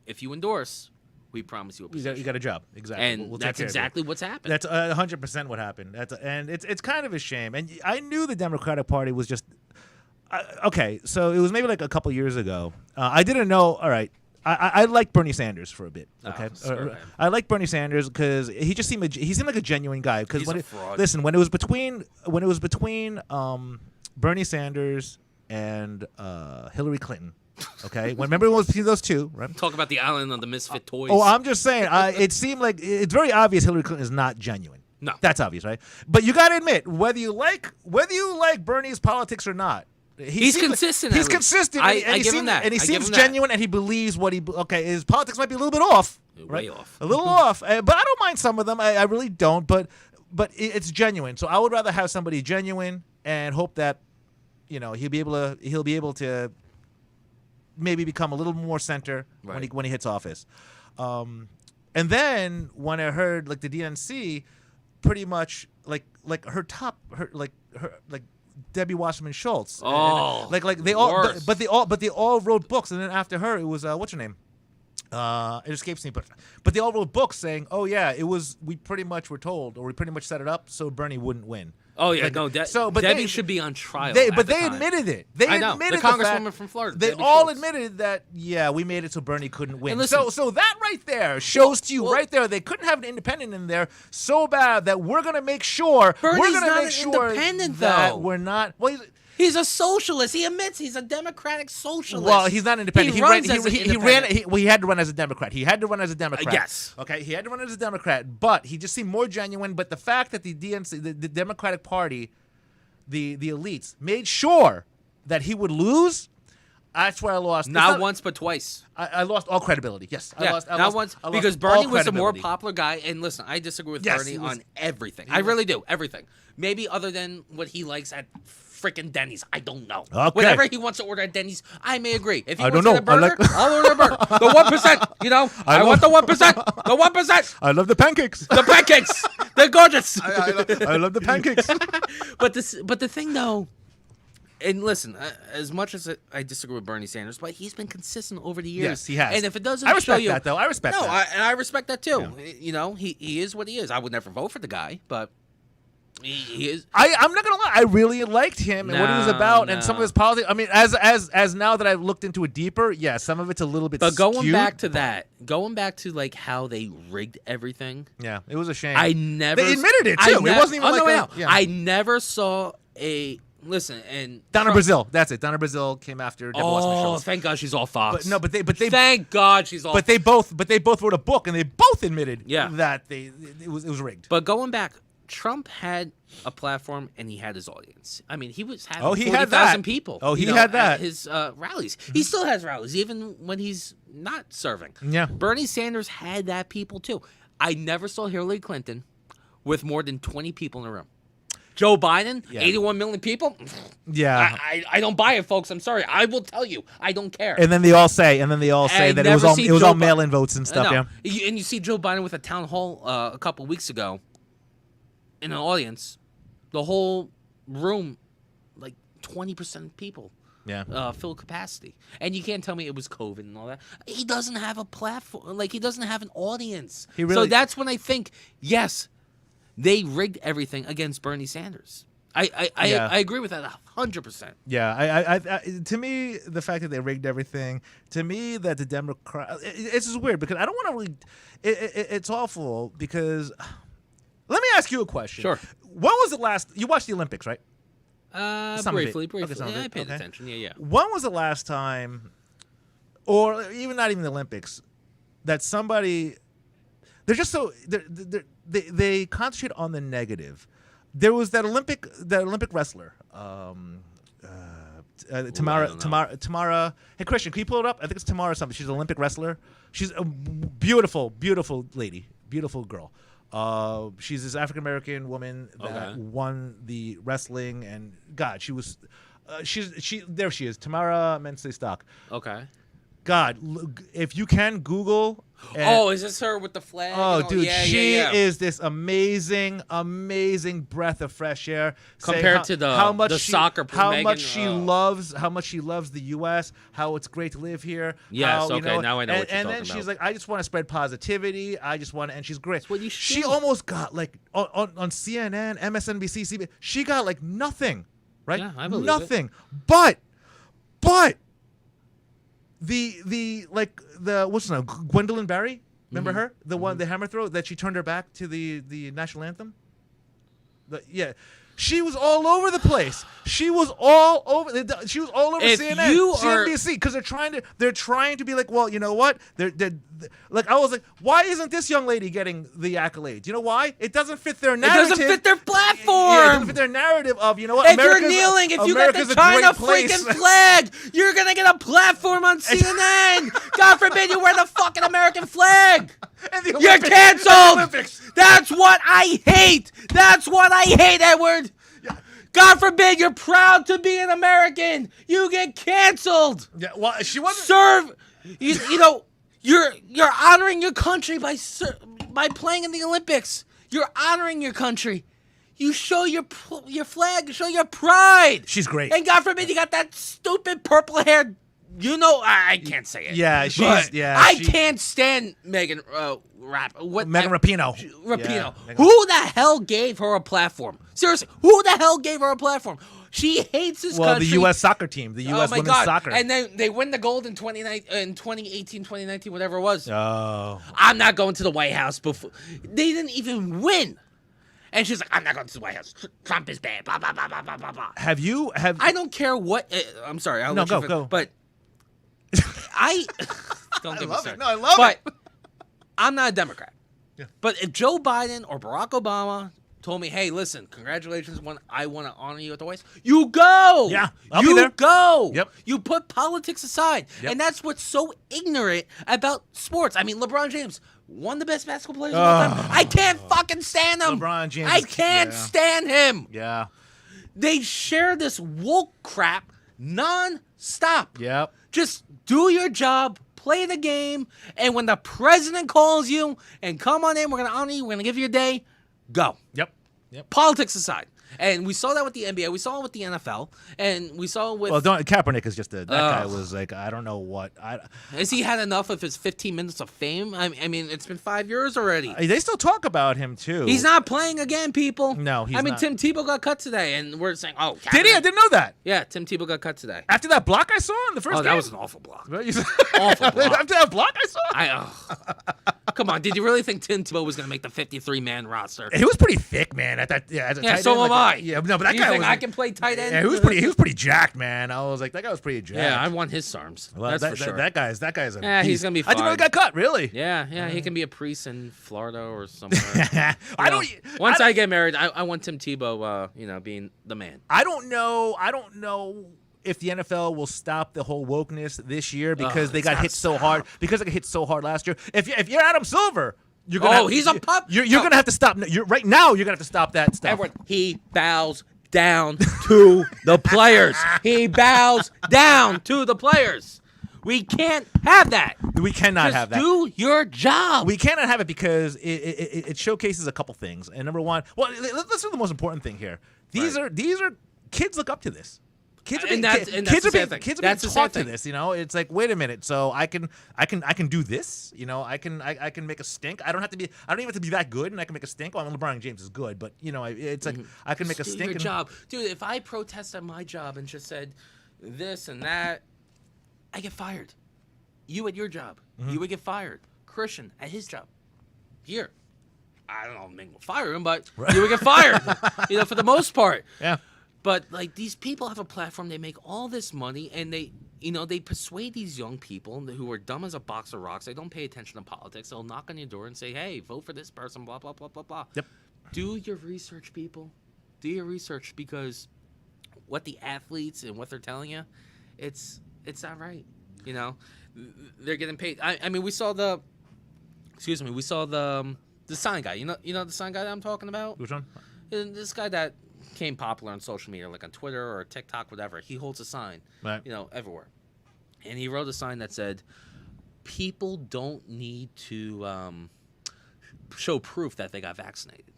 if you endorse, we promise you a position. You got a job. Exactly. And that's exactly what's happened. That's 100% what happened. And it's kind of a shame. And I knew the Democratic Party was just... okay, so it was maybe like a couple years ago. I didn't know... All right. I like Bernie Sanders for a bit. Okay, I like Bernie Sanders because he seemed like a genuine guy. Because when it was between Bernie Sanders and Hillary Clinton, okay, remember it was between those two, right? Talk about the island of the misfit toys. Oh, I'm just saying, it seemed like it's very obvious Hillary Clinton is not genuine. No, that's obvious, right? But you got to admit, whether you like Bernie's politics or not. He's consistent. He's consistent. I give him that. And he seems genuine, and he believes what he. Okay, his politics might be a little bit off. Way off. A little off. But I don't mind some of them. I really don't. But it's genuine. So I would rather have somebody genuine and hope that, he'll be able to maybe become a little more center when he hits office. And then when I heard like the DNC, pretty much like Debbie Wasserman Schultz. Oh, they all, but they all wrote books, and then after her, it was what's her name? It escapes me, but they all wrote books saying, "Oh yeah, we pretty much were told, or we pretty much set it up so Bernie wouldn't win." Oh yeah, Debbie should be on trial. They admitted it. They admitted the congresswoman from Florida. They all admitted that we made it so Bernie couldn't win. Listen, so that right there shows to you right there they couldn't have an independent in there so bad that we're gonna make sure Bernie's not independent that though. We're not. Well, He's a socialist. He admits he's a democratic socialist. Well, he's not independent. He ran. runs as an He independent. ran. He had to run as a Democrat. He had to run as a Democrat. Yes. Okay. He had to run as a Democrat, but he just seemed more genuine. But the fact that the DNC, the Democratic Party, the elites made sure that he would lose. That's where I lost. Not once, but twice. I lost all credibility. Yes. Yeah, I not lost, once. I lost Because all Bernie was the more credibility. popular guy. And listen, I disagree with Yes, Bernie he was- on everything. I really do. Everything. Maybe other than what he likes at freaking Denny's. I don't know. Okay. Whatever he wants to order at Denny's, I may agree. If he I wants don't to get a know. I burger, like- I'll order a burger. The 1%. You know, I want the 1%. The 1%. I love the pancakes. The pancakes. They're gorgeous. I love the pancakes. But the thing though, and listen, as much as I disagree with Bernie Sanders, but he's been consistent over the years. Yes, he has. And if it doesn't I show respect you, that, though. I respect no, that. I respect that too. You know, he is what he is. I would never vote for the guy, but he is. I'm not gonna lie. I really liked him and what he was No, about, and some of no. his politics. I mean, as now that I've looked into it deeper, yeah, some of it's a little bit. But going skewed. back to that, going back to like how they rigged everything, yeah, it was a shame. I never. They admitted it, too. It wasn't even oh, like no, a- no. yeah. I never saw a listen and Donna Trump- Brazil. That's it. Donna Brazil came after Deborah Wasserman Oh, Schultz. thank God she's all Fox. But no, but they thank God she's all. but they both wrote a book and they both admitted Yeah. that it was rigged. But going back, Trump had a platform and he had his audience. I mean, he was having Oh, he had 40,000 that. people. Oh, he you know, had that. at his rallies. He still has rallies, even when he's not serving. Yeah. Bernie Sanders had that people too. I never saw Hillary Clinton with more than 20 people in the room. Joe Biden, Yeah. 81 million people. Yeah. I don't buy it, folks. I'm sorry. I will tell you, I don't care. And then they all say I that it was never all see it was Joe all Bi- mail-in votes and stuff. No. Yeah. And you see Joe Biden with a town hall a couple weeks ago in an audience, the whole room, like 20% people, Yeah. full capacity. And you can't tell me it was COVID and all that. He doesn't have a platform. Like, he doesn't have an audience. He So really- that's when I think, yes, they rigged everything against Bernie Sanders. I agree with that 100%. Yeah, I to me, the fact that they rigged everything, to me, that the Democrat, it's just weird because I don't want to really, it's awful because, let me ask you a question. Sure. When was the last, you watched the Olympics, right? Some of it. Briefly. Okay, some of Yeah, it. I paid Okay. attention. Yeah. When was the last time, or even not even the Olympics, that somebody, they're just so, they concentrate on the negative. There was that Olympic wrestler, Tamara. Hey, Christian, can you pull it up? I think it's Tamara something. She's an Olympic wrestler. She's a beautiful, beautiful lady, beautiful girl. She's this African American woman that Okay. won the wrestling, and God, she was. There she is, Tamara Mensley Stock. Okay. God, if you can Google. Oh, is this her with the flag? Oh, and all- dude, yeah, she yeah. is this amazing, amazing breath of fresh air. Compared to the soccer how Megan, much she loves the U.S. How it's great to live here. Yes, how, you okay, know, now I know what you're and then talking she's about. like, I just want to spread positivity. I just want, and she's great. what you should She do. almost got like on CNN, MSNBC, CBS. She got like nothing, right? Yeah, I believe it. nothing. But. The what's her name? Gwendolyn Barry? Remember her? The one, the hammer throw that she turned her back to the national anthem. Yeah, she was all over the place. She was all over. She was all over If CNN, you are- CNBC, because they're trying to be like, well, you know what? They're like, I was like, why isn't this young lady getting the accolades? You know why? It doesn't fit their It narrative. doesn't fit their platform. Yeah, it doesn't fit their narrative of, you know what? If you're America's- kneeling, if you got America's the a China great place. freaking flag, you're gonna get a platform on CNN. God forbid you wear the fucking American flag. And the You're Olympics- and the canceled. Olympics. That's what I hate. That's what I hate, Edward. God forbid you're proud to be an American. You get canceled. Yeah, well, she wasn't. Serve. You know. You're honoring your country by playing in the Olympics. You're honoring your country. You show your flag. You show your pride. She's great. And God forbid you got that stupid purple hair. You know, I can't say it. Yeah, But she- I can't stand Megan Megan Rapinoe. Rapinoe. Yeah, Megan- Who the hell gave her a platform? Seriously, who the hell gave her a platform? She hates this Well, country. the U.S. soccer team, the U.S. Oh my women's God. soccer. And then they win the gold in 2018, 2019, whatever it was. Oh. I'm not going to the White House before. They didn't even win. And she's like, I'm not going to the White House. Trump is bad. Blah, blah, blah, blah, blah, blah, blah. I don't care what. I'm sorry. I'll No, let you go. But I don't get me started. No, I love but it. I'm not a Democrat. Yeah. But if Joe Biden or Barack Obama told me, hey, listen, congratulations, I want to honor you at the White House, you go. Yeah, I'll you be there. go. Yep. You put politics aside. Yep. And that's what's so ignorant about sports. I mean, LeBron James, one of the best basketball players of all time. I can't fucking stand him. LeBron James I is- can't yeah. stand him. Yeah. They share this woke crap non-stop. Yep. Just do your job, play the game, and when the president calls you and come on in, we're going to honor you, we're going to give you a day, go. Yep. Politics aside. And we saw that with the NBA, we saw it with the NFL, and we saw it with... Well, Kaepernick is just that guy was like, I don't know what. Has he had enough of his 15 minutes of fame? I mean, it's been 5 years already. They still talk about him too. He's not playing again, people. No, he's I mean, not. Tim Tebow got cut today, and we're saying, oh, Did he? I Kaepernick. didn't know that. Yeah, Tim Tebow got cut today. After that block I saw in the first Oh, game. that was an awful block. Awful Awful block. After that block I saw. Come on, did you really think Tim Tebow was going to make the 53-man roster? He was pretty thick, man. At that, as a Yeah, tight so end, am I. Yeah, no, but that you guy think was. I can play tight end? Yeah, he was pretty jacked, man. I was like, that guy was pretty jacked. Yeah, I want his arms. Well, That's that, for sure. That guy's a. Yeah, he's beast. gonna be I didn't know he fine. got cut. Really? yeah, he can be a priest in Florida or somewhere. I don't. Once I get married, I want Tim Tebow, being the man. I don't know if the NFL will stop the whole wokeness this year because they it's got gotta hit so stop. hard. Because they got hit so hard last year. If you're Adam Silver, you're gonna. He's a pup. You're No. gonna have to stop. Right now, you're gonna have to stop that stuff. Edward, he bows down to the players. He bows down to the players. We can't have that. We cannot Just have that. do your job. We cannot have it because it showcases a couple things. And number one, well, let's do the most important thing here. These are kids look up to this. Kids are being, And that's kids the are sad being, thing. kids are That's being the sad taught to thing. this. It's like, wait a minute. So I can do this. I can make a stink. I don't even have to be that good, and I can make a stink. Well, LeBron James is good, but it's like I can make a Just do stink. your and- job, dude. If I protest at my job and just said this and that, I get fired. You at your job, you would get fired. Christian at his job, here. I don't know, maybe we'll fire him, but you would get fired. For the most part. Yeah. But like these people have a platform, they make all this money, and they persuade these young people who are dumb as a box of rocks. They don't pay attention to politics. They'll knock on your door and say, "Hey, vote for this person." Blah blah blah blah blah. Yep. Do your research, people. Do your research because what the athletes and what they're telling you, it's not right. They're getting paid. I mean, we saw the sign guy. You know the sign guy that I'm talking about. Which one? And this guy that became popular on social media, like on Twitter or TikTok, whatever. He holds a sign, Right. everywhere, and he wrote a sign that said, "People don't need to show proof that they got vaccinated."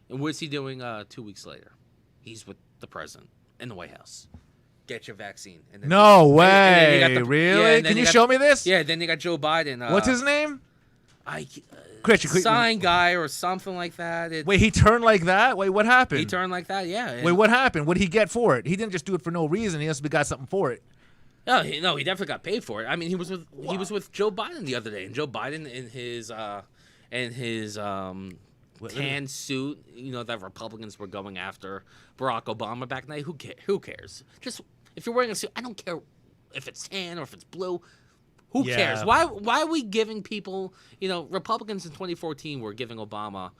And what's he doing 2 weeks later? He's with the president in the White House. Get your vaccine. And then No and then way. you got the- Really? yeah, and then Can you got- show me this? Yeah. Then you got Joe Biden. What's his name? Christian, Sign guy or something like that. Wait, he turned like that? Wait, what happened? He turned like that. Yeah. Wait, what happened? What did he get for it? He didn't just do it for no reason. He must have got something for it. No, he definitely got paid for it. I mean, he was with Joe Biden the other day, and Joe Biden in his tan suit, that Republicans were going after Barack Obama back then. Who cares? Just if you're wearing a suit, I don't care if it's tan or if it's blue. Who Yeah. cares? Why are we giving people? Republicans in 2014 were giving Obama,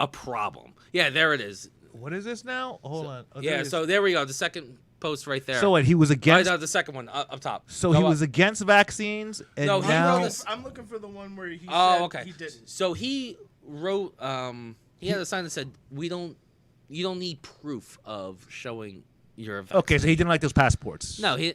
a problem. Yeah, there it is. What is this now? Hold on. Oh, there Yeah, it is. so there we go. The second post right there. So what? He was against. No, the second one up top. So Go he up. was against vaccines, and No, he now wrote a- I'm looking for the one where he Oh, said okay. he didn't. So he wrote. He had a sign that said, "You don't need proof of showing your vaccine." okay. So he didn't like those passports. No. Okay.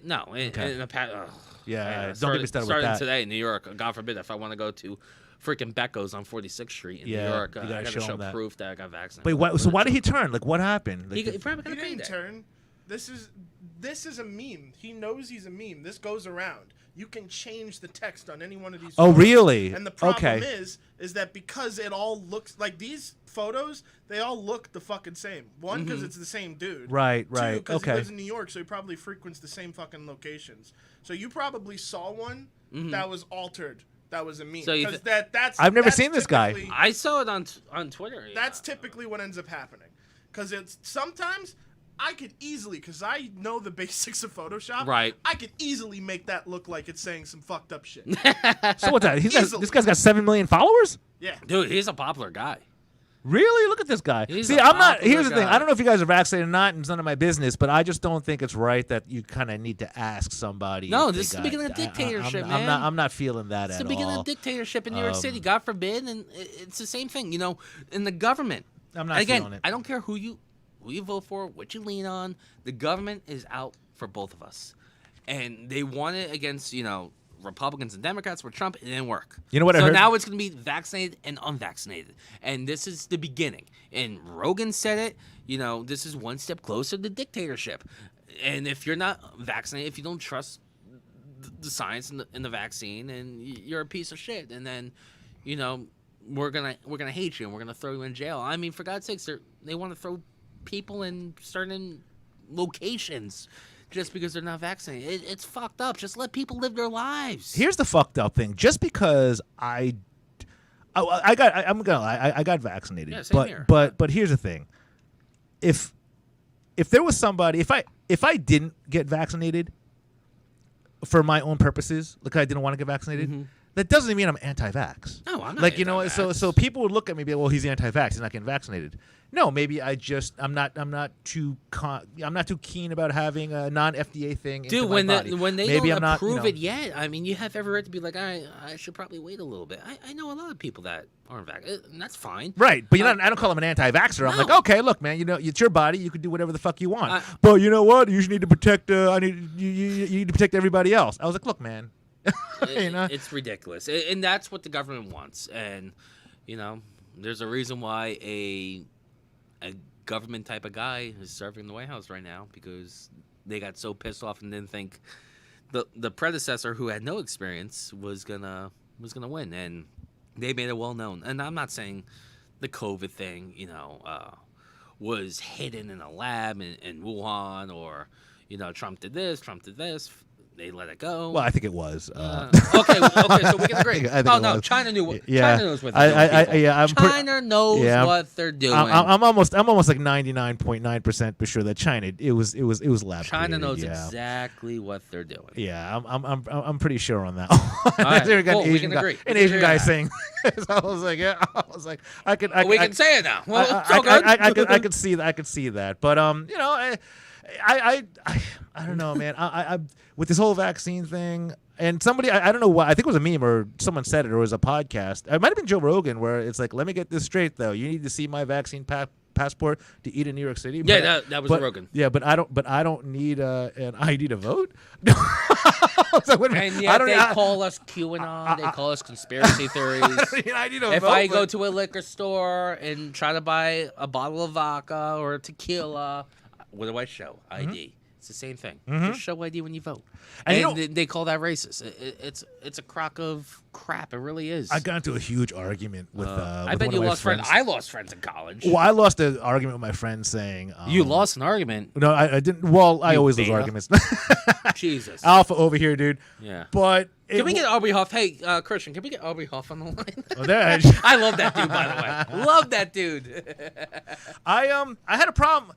Yeah, Man, don't get me started with starting that. today in New York. God forbid if I want to go to freaking Becco's on 46th Street in Yeah, New York, you I gotta got show to show him that. proof that I got vaccinated. Wait, what? So why did he turn? Like, what happened? Like, He probably got He to pay didn't that. turn. This is a meme. He knows he's a meme. This goes around. You can change the text on any one of these Oh, photos. really? And the problem Okay. is that because it all looks like these photos, they all look the fucking same. One, because it's the same dude. Right, Two, right, because okay. he lives in New York, so he probably frequents the same fucking locations. So you probably saw one that was altered that was a meme. So you Because th- that's I've never that's seen this guy. typically- I saw it on Twitter. Yeah. That's typically what ends up happening. Because it's sometimes I could easily, because I know the basics of Photoshop. Right. I could easily make that look like it's saying some fucked up shit. So what's that? Easily. This guy's got 7 million followers. Yeah. Dude, he's a popular guy. Really? Look at this guy. He's See, a I'm not. popular Here's the thing. guy. I don't know if you guys are vaccinated or not, and it's none of my business. But I just don't think it's right that you kind of need to ask somebody. No, if they this is the got- beginning of dictatorship, man. I'm not feeling that It's at the beginning all. of dictatorship in New York City. God forbid, and it's the same thing. You know, in the government. I'm not Again, feeling it. I don't care who you vote for, what you lean on. The government is out for both of us, and they won it against Republicans and Democrats with Trump. It didn't work. You know what I So heard? now it's going to be vaccinated and unvaccinated, and this is the beginning. And Rogan said it. You know, this is one step closer to dictatorship. And if you're not vaccinated, if you don't trust the science and the vaccine, and you're a piece of shit, and then, we're gonna hate you and we're gonna throw you in jail. I mean, for God's sakes, they want to throw people in certain locations just because they're not vaccinated. It's fucked up. Just let people live their lives. Here's the fucked up thing. Just because I'm gonna lie, I got vaccinated. Yeah, same but here. but here's the thing. If there was somebody, if I didn't get vaccinated for my own purposes, like I didn't want to get vaccinated, that doesn't mean I'm anti-vax. No, I'm not Like anti-vax. so people would look at me and be like, well, he's anti-vax, he's not getting vaccinated. No, maybe I'm not too keen about having a non-FDA thing. into Dude, my body. when they maybe don't I'm not, approve it yet, I mean, you have every right to be like, I should probably wait a little bit. I know a lot of people that aren't vaccinated, and that's fine. Right, but I don't call him an anti-vaxxer. I'm No. like, okay, look, man, it's your body. You can do whatever the fuck you want. But you know what? You should need to protect. You need to protect everybody else. I was like, look, man. It's ridiculous, and that's what the government wants. And there's a reason why a government type of guy is serving the White House right now, because they got so pissed off and didn't think the predecessor, who had no experience, was gonna win, and they made it well known. And I'm not saying the COVID thing, was hidden in a lab in Wuhan, or Trump did this, they let it go. Well, I think it was. Okay, so we can agree. I think Oh it no, was. China knew. Yeah. China knows what they're doing. People. China knows what they're doing. I'm almost like 99.9% sure that China it was lab China created, knows yeah. exactly what they're doing. Yeah, I'm pretty sure on that. right, There we got cool, an we Asian can guy, agree. an We can Asian agree guy on that. saying. So I was like, yeah. I was like, I could. We can say it now. Well, it's all good. I could see that. I could see that. But I don't know, man. I with this whole vaccine thing, and somebody I don't know why, I think it was a meme or someone said it, or it was a podcast. It might have been Joe Rogan, where it's like, let me get this straight though. You need to see my vaccine passport to eat in New York City. Yeah, that was Rogan. Yeah, but I don't need an ID to vote. So wait a minute, And I yet don't- they I- call us QAnon. They call us conspiracy theories. I need a If vote, I go but- to a liquor store and try to buy a bottle of vodka or tequila, what do I show? ID. It's the same thing. Just show ID when you vote. And And, you they call that racist. It's a crock of crap. It really is. I got into a huge argument with. I with bet one you of my lost friends. I lost friends in college. Well, I lost an argument with my friend saying You lost an argument. No, I didn't. Well, I You always lose beta. arguments. Jesus. Alpha over here, dude. Yeah. But Can we get Aubrey Huff? Hey, Christian, can we get Aubrey Huff on the line? Oh, there, I love that dude, by the way. Love that dude. I had a problem.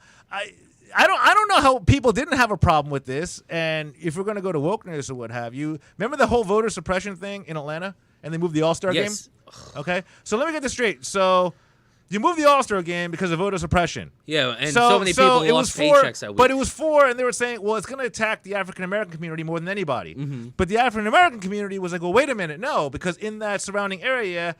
I don't know how people didn't have a problem with this. And if we're gonna go to wokeness or what have you, remember the whole voter suppression thing in Atlanta, and they moved the All-Star Yes. game. Okay, so let me get this straight. So you moved the All-Star game because of voter suppression. Yeah, and so many people it lost was for, paychecks that week. But it was for, and they were saying, well, it's going to attack the African American community more than anybody. But the African American community was like, well, wait a minute, no, because in that surrounding area,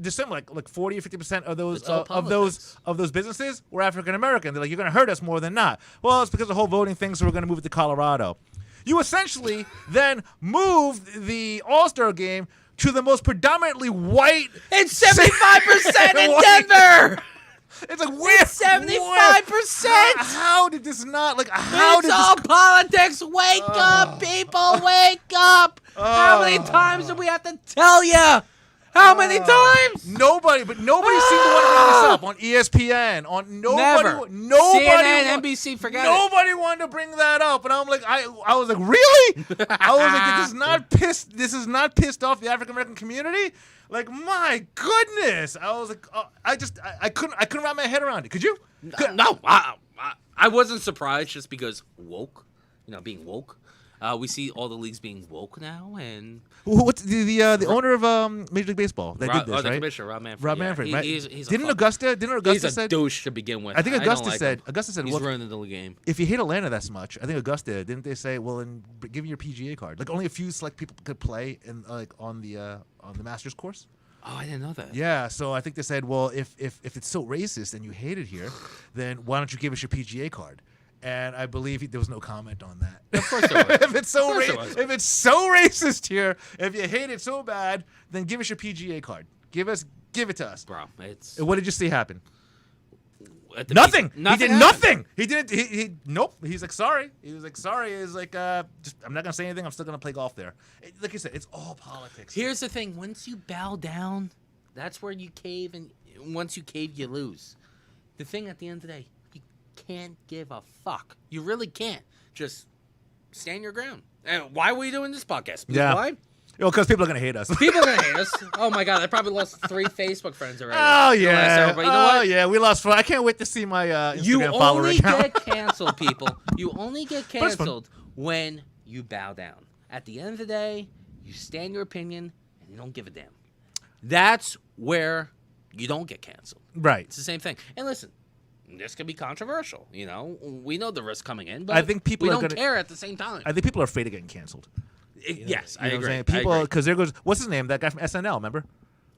just something like 40 or 50% of those It's all politics. of those businesses were African American. They're like, you're going to hurt us more than not. Well, it's because of the whole voting thing, so we're going to move it to Colorado. You essentially then moved the All-Star game to the most predominantly white. It's 75% in White- Denver. It's like where 75%. How did this not like? How It's did all this? politics. Wake up, people. Wake up. How many times do we have to tell you? How many times? Nobody seemed to want to bring this up on ESPN. On Never. nobody, CNN, NBC, forget it. nobody wanted to bring that up, and I'm like, I was like, really? I was like, this is not pissed off the African American community. Like, my goodness, I was like, I couldn't wrap my head around it. Could you? No, I wasn't surprised just because woke, being woke. We see all the leagues being woke now, and What's the owner of Major League Baseball that did this, the right? commissioner, Rob Manfred. Rob yeah. Manfred, right? He's Didn't a Augusta he's a said? douche to begin with. I think don't Augusta like said. him. Augusta said, He's well, ruining the game. if you hate Atlanta that much, I think Augusta didn't they say, well, then give me your PGA card. Like only a few select people could play in on the Masters course. Oh, I didn't know that. Yeah, so I think they said, well, if it's so racist and you hate it here, then why don't you give us your PGA card? And I believe there was no comment on that. Of course there was. if it's so Of if it's so racist here, if you hate it so bad, then give us your PGA card. Give it to us. Bro, it's And what did you see happen? at the Nothing. beginning- He did happened. nothing. He didn't. He nope. He's like sorry. He was like sorry. He's like just I'm not gonna say anything. I'm still gonna play golf there. Like you said, it's all politics. Here's the thing: once you bow down, that's where you cave, and once you cave, you lose. The thing at the end of the day, you can't give a fuck. You really can't. Just stand your ground. And why are we doing this podcast? Because Yeah. why? Because people are gonna hate us. People are gonna hate us. Oh my god, I probably lost 3 Facebook friends already. Oh in the last yeah. hour, but you know what? Yeah. We lost. I can't wait to see my Instagram You follower only account. get canceled, people. You only get it's fun. canceled when you bow down. At the end of the day, you stand your opinion and you don't give a damn. That's where you don't get canceled. Right. It's the same thing. And listen, this could be controversial. We know the risk coming in, but I think people we are don't gonna- care at the same time. I think people are afraid of getting canceled. Yes, You I know what I'm agree. saying? People, I agree. because there goes what's his name? That guy from SNL. Remember?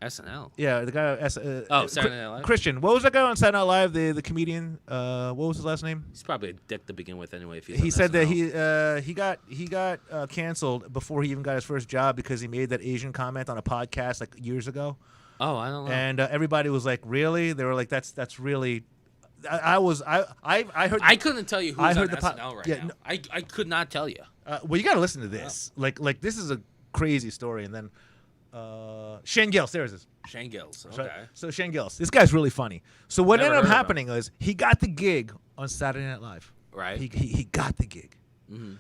SNL. Yeah, the guy. Saturday Night Live? Christian. What was that guy on Saturday Night Live? The comedian. What was his last name? He's probably a dick to begin with anyway. If He said that he got canceled before he even got his first job because he made that Asian comment on a podcast like years ago, Oh, I don't know. and everybody was like, "Really?" They were like, "That's really." I heard. I couldn't tell you who's I on heard the SNL right yeah, now. no- I could not tell you. well, you got to listen to this. Like this is a crazy story, and then Shane Gillis. There it is. Shane Gillis. So- Okay. So Shane Gillis, this guy's really funny. So what Never ended up heard of him. happening was he got the gig on Saturday Night Live. Right. He got the gig. Mhm.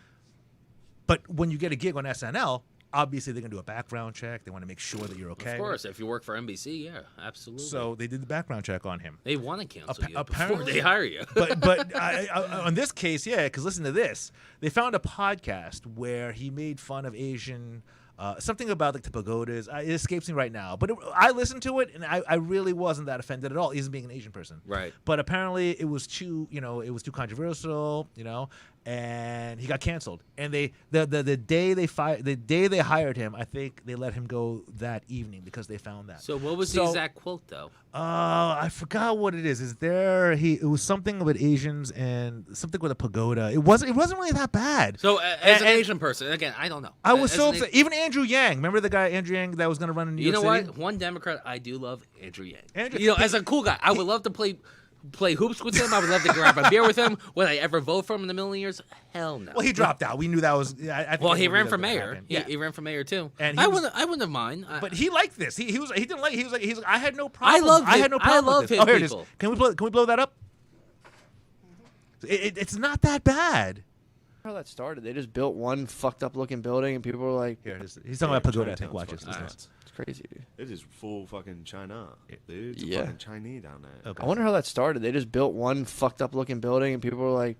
But when you get a gig on SNL, obviously they're gonna do a background check. They want to make sure that you're okay. Of course, if you work for NBC, yeah, absolutely. So they did the background check on him. they want to cancel you before apparently- they hire you. But on this case, yeah, because listen to this. They found a podcast where he made fun of Asian. Something about like the pagodas. It escapes me right now. But I listened to it, and I really wasn't that offended at all, even being an Asian person. Right. But apparently, it was too controversial, and he got canceled. And the day they hired him, I think they let him go that evening because they found that. So what was the exact quote though? I forgot what it is. It was something with Asians and something with a pagoda. It wasn't really that bad. So as an and- Asian person, again, I don't know. I was As so an upset. Even Andrew Yang, remember the guy Andrew Yang that was going to run in New You York know City? what? One Democrat I do love, Andrew Yang. Andrew- as a cool guy, I would love to play hoops with him. I would love to grab a beer with him. Would I ever vote for him in a million years? Hell no. Well, he dropped out. We knew that was. I think Well, he everyone ran knew for that was gonna mayor. happen. He, Yeah. he ran for mayor too. And I wouldn't mind. But he liked this. He didn't like. He was like I had no I problem. love I had him. no I problem. love with this. his Oh, here it is. people. Can we blow that up? It's not that bad. How that started? They just built one fucked up looking building, and people were like, Here it is. He's talking about pagoda. I think. Chinatown's Watch this. fucking Listen. nuts. "It's crazy, dude." It is full fucking China, dude. It's Yeah. fucking Chinese down there. Okay. I wonder how that started. They just built one fucked up looking building, and people were like,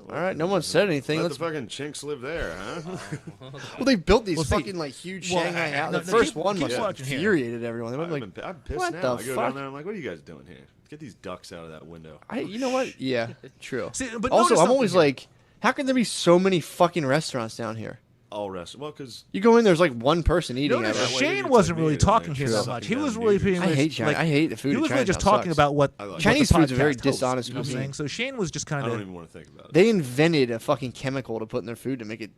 "All right, no one said anything. Let Let's." the fucking chinks live there, huh? Well, they built these Well, see- fucking like huge well, Shanghai houses. no, The no, first keep- one keep must have watching here. infuriated everyone. They were like, I'm pissed what now. the I go fuck? down there. I'm like, what are you guys doing here? Get these ducks out of that window. you know what? Yeah, true. See, but Also, notice I'm always something here. like, how can there be so many fucking restaurants down here? All rest. Well, because You go in, there's like one person eating Notice at that it. way Shane it's wasn't like really me, talking like, here that sucking much. He down was really noodles. pretty. I hate China. I hate the food. He in was really Chinatown. just talking Sucks. about what I like what Chinese the food's a very podcast hosts, dishonest you know what I'm cuisine. saying? So Shane was just I kind don't of. even want to think about it. They invented a fucking chemical to put in their food to make it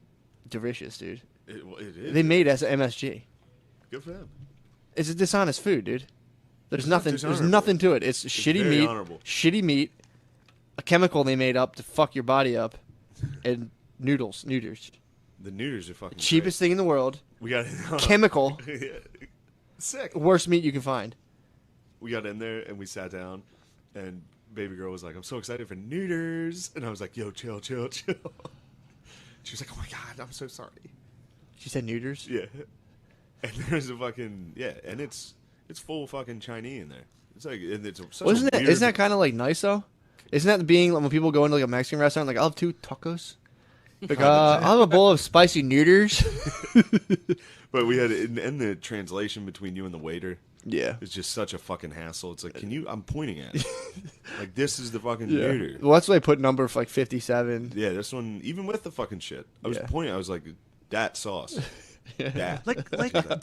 delicious, dude. It is. They made as MSG. Good for them. It's a dishonest food, dude. There's It's not nothing. There's dishonorable. nothing to it. It's shitty very meat. honorable. Shitty meat. A chemical they made up to fuck your body up, and noodles. The noodles are fucking Cheapest thing in the world. Great. We got Chemical. Sick. Worst meat you can find. we got in there and we sat down, and baby girl was like, "I'm so excited for neuters," and I was like, "Yo, chill, chill, chill." She was like, "Oh my god, I'm so sorry." She said neuters. Yeah, and there's a fucking and it's full fucking Chinese in there. It's like, and it's such Wasn't a that? weird, Isn't that kind of like nice though? Isn't that being when people go into like a Mexican restaurant, like I'll have 2 tacos. Like I'll have a bowl of spicy neuters. But we had in the translation between you and the waiter. Yeah. It's just such a fucking hassle. It's like, can you? I'm pointing at it. Like, this is the fucking Yeah. neuter. Well, that's why I put number for like 57. Yeah, this one, even with the fucking shit, I was Yeah. pointing. I was like, that sauce. That.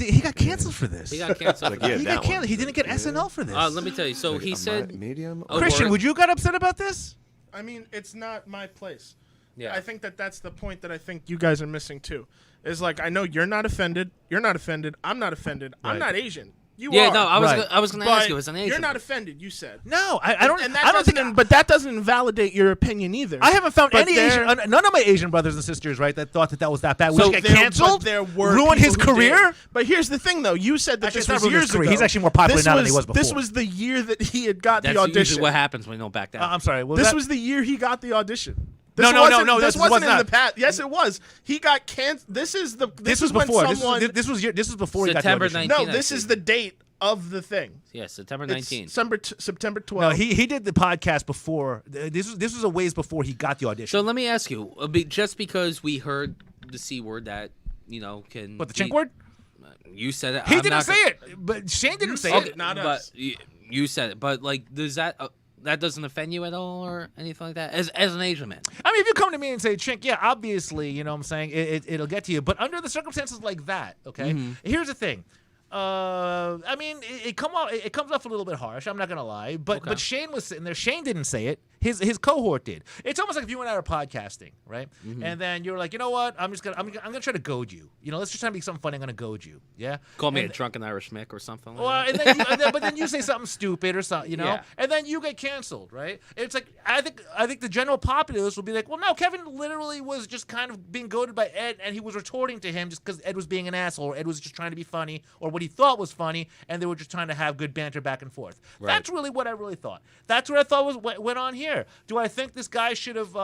He got canceled for this. He got canceled. Like, for that. yeah, He that got canceled. one. He didn't get SNL for this. Let me tell you. So he said, maybe I'm. Oh, Christian, word. would you got upset about this? I mean, it's not my place. yeah. I think that's the point that I think you guys are missing too. Is like, I know you're not offended. You're not offended. I'm not offended. I'm Right. not Asian. You yeah, are. no, I was Right. gonna, I was going to But ask you as an Asian. you're not offended. You said. No, I don't. And that I don't think. doesn't. But that doesn't invalidate your opinion either. I haven't found But any there- Asian. None of my Asian brothers and sisters, right, that thought that was that bad. We So just there- get canceled. but there were ruin his people who career. did. But here's the thing, though. You said that Actually, this it's not was ruining his years career. ago. He's actually more popular This now than he was This before. was the year that he had got That's the audition. usually what happens when you don't back down. I'm sorry. This was the year he got the audition. This No, wasn't- no. This This was wasn't in not. the past. Yes, it was. He got canceled. This was before. When someone, This was before he got the September audition. 19th. no, this is the date of the thing. Yeah, September It's 19th. September No, 12th. he did the podcast before. This was a ways before he got the audition. So let me ask you, just because we heard the C word that, can... What, the chink be- word? You said it. He I'm didn't not say gonna- it, but Shane didn't say Okay, it. not but us. you said it. But, does that... that doesn't offend you at all or anything like that? As an Asian man? I mean, if you come to me and say chink, yeah, obviously, you know what I'm saying, it'll get to you. But under the circumstances like that, okay, here's the thing. I mean, it comes off a little bit harsh. I'm not gonna lie, but Okay. but Shane was sitting there. Shane didn't say it. His cohort did. It's almost like if you and I are podcasting, right? And then you're like, you know what? I'm gonna try to goad you. Let's just try to be something funny. I'm gonna goad you. Yeah. Call me And- a drunken Irish Mick or something like Well, that? but then you say something stupid or something, Yeah. and then you get canceled, right? It's like I think the general populace will be like, well, no, Kevin literally was just kind of being goaded by Ed, and he was retorting to him just because Ed was being an asshole, or Ed was just trying to be funny, or what he thought was funny, and they were just trying to have good banter back and forth. Right. That's really what I really thought. That's what I thought went on here. Do I think this guy should have?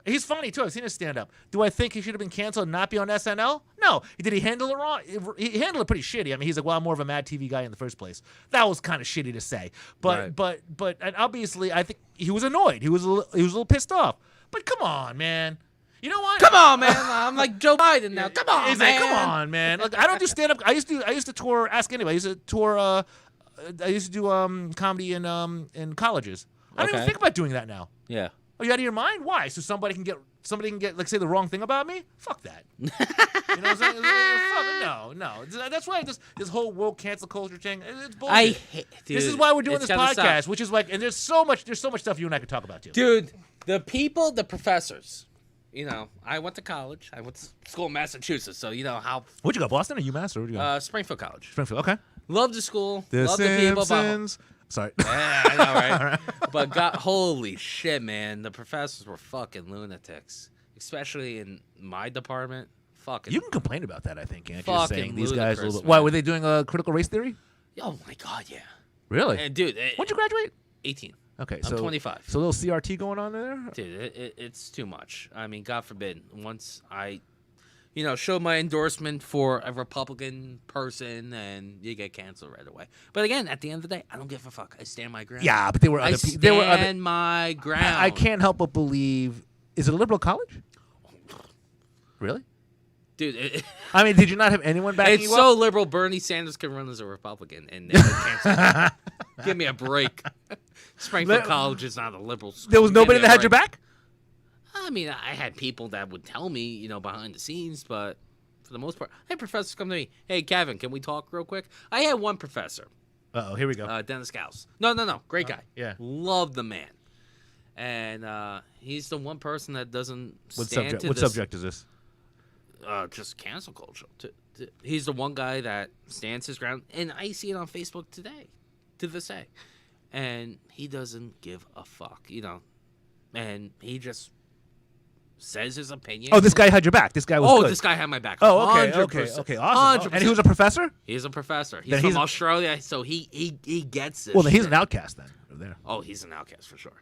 He's funny too. I've seen his stand up. Do I think he should have been canceled and not be on SNL? No. Did he handle it wrong? He handled it pretty shitty. I mean, he's like, well, I'm more of a Mad TV guy in the first place. That was kind of shitty to say. But Right. but and obviously, I think he was annoyed. He was a little pissed off. But come on, man. You know what? Come on, man. I'm like Joe Biden now. Come on, He's man. like, come on, man. Look, I don't do stand up. I used to tour. Ask anybody. I used to tour. I used to do comedy in colleges. I don't even Okay. think about doing that now. Yeah. Are you out of your mind? Why? So somebody can get like say the wrong thing about me? Fuck that. You know what I'm saying? Fuck, no. That's why this whole woke cancel culture thing. It's bullshit. I hate, dude. This is why we're doing it's this gotta podcast, stop. which is like, and there's so much stuff you and I could talk about too. Dude, the professors. I went to college. I went to school in Massachusetts, so you know how. Where'd you go? Boston or UMass or where'd you go? Springfield College. Springfield. Okay. Loved the school. The loved the people. Simpsons. Sorry. Yeah, I know, right? But holy shit, man, the professors were fucking lunatics, especially in my department. Fucking. You can complain about that, I think, can't you? Fucking Saying these guys. ludicrous, Why man. were they doing a critical race theory? Oh my god, yeah. Really? And dude, When'd you graduate? 18. Okay, I'm so 25. So a little CRT going on there. Dude, it's too much. I mean, God forbid. Once I, show my endorsement for a Republican person, and you get canceled right away. But again, at the end of the day, I don't give a fuck. I stand my ground. Yeah, but there were I other stand people. There were other. my ground. I can't help but believe. Is it a liberal college? Really? Dude, I mean, did you not have anyone backing it's you so up? liberal. Bernie Sanders can run as a Republican, and they would cancel him. Give me a break. Springfield Let- College is not a liberal school. There was Give nobody me a that had your break. back. I mean, I had people that would tell me, behind the scenes, but for the most part, I had professors come to me. Hey, Kevin, can we talk real quick? I had one professor, Oh, here we go. Dennis Gauss. No, great guy. yeah. Love the man. And he's the one person that doesn't What stand subject? to What this, subject is this? just cancel culture. He's the one guy that stands his ground, and I see it on Facebook today, to this day. And he doesn't give a fuck, and he just says his opinion. Oh, this guy had your back. This guy was Oh, good. this guy had my back. Oh, okay, 100%. okay, awesome. 100%. And he was a professor? He's a professor. He's Then from he's a- Australia, so he gets this. Well, then he's shit. an outcast then. Over there. Oh, he's an outcast for sure.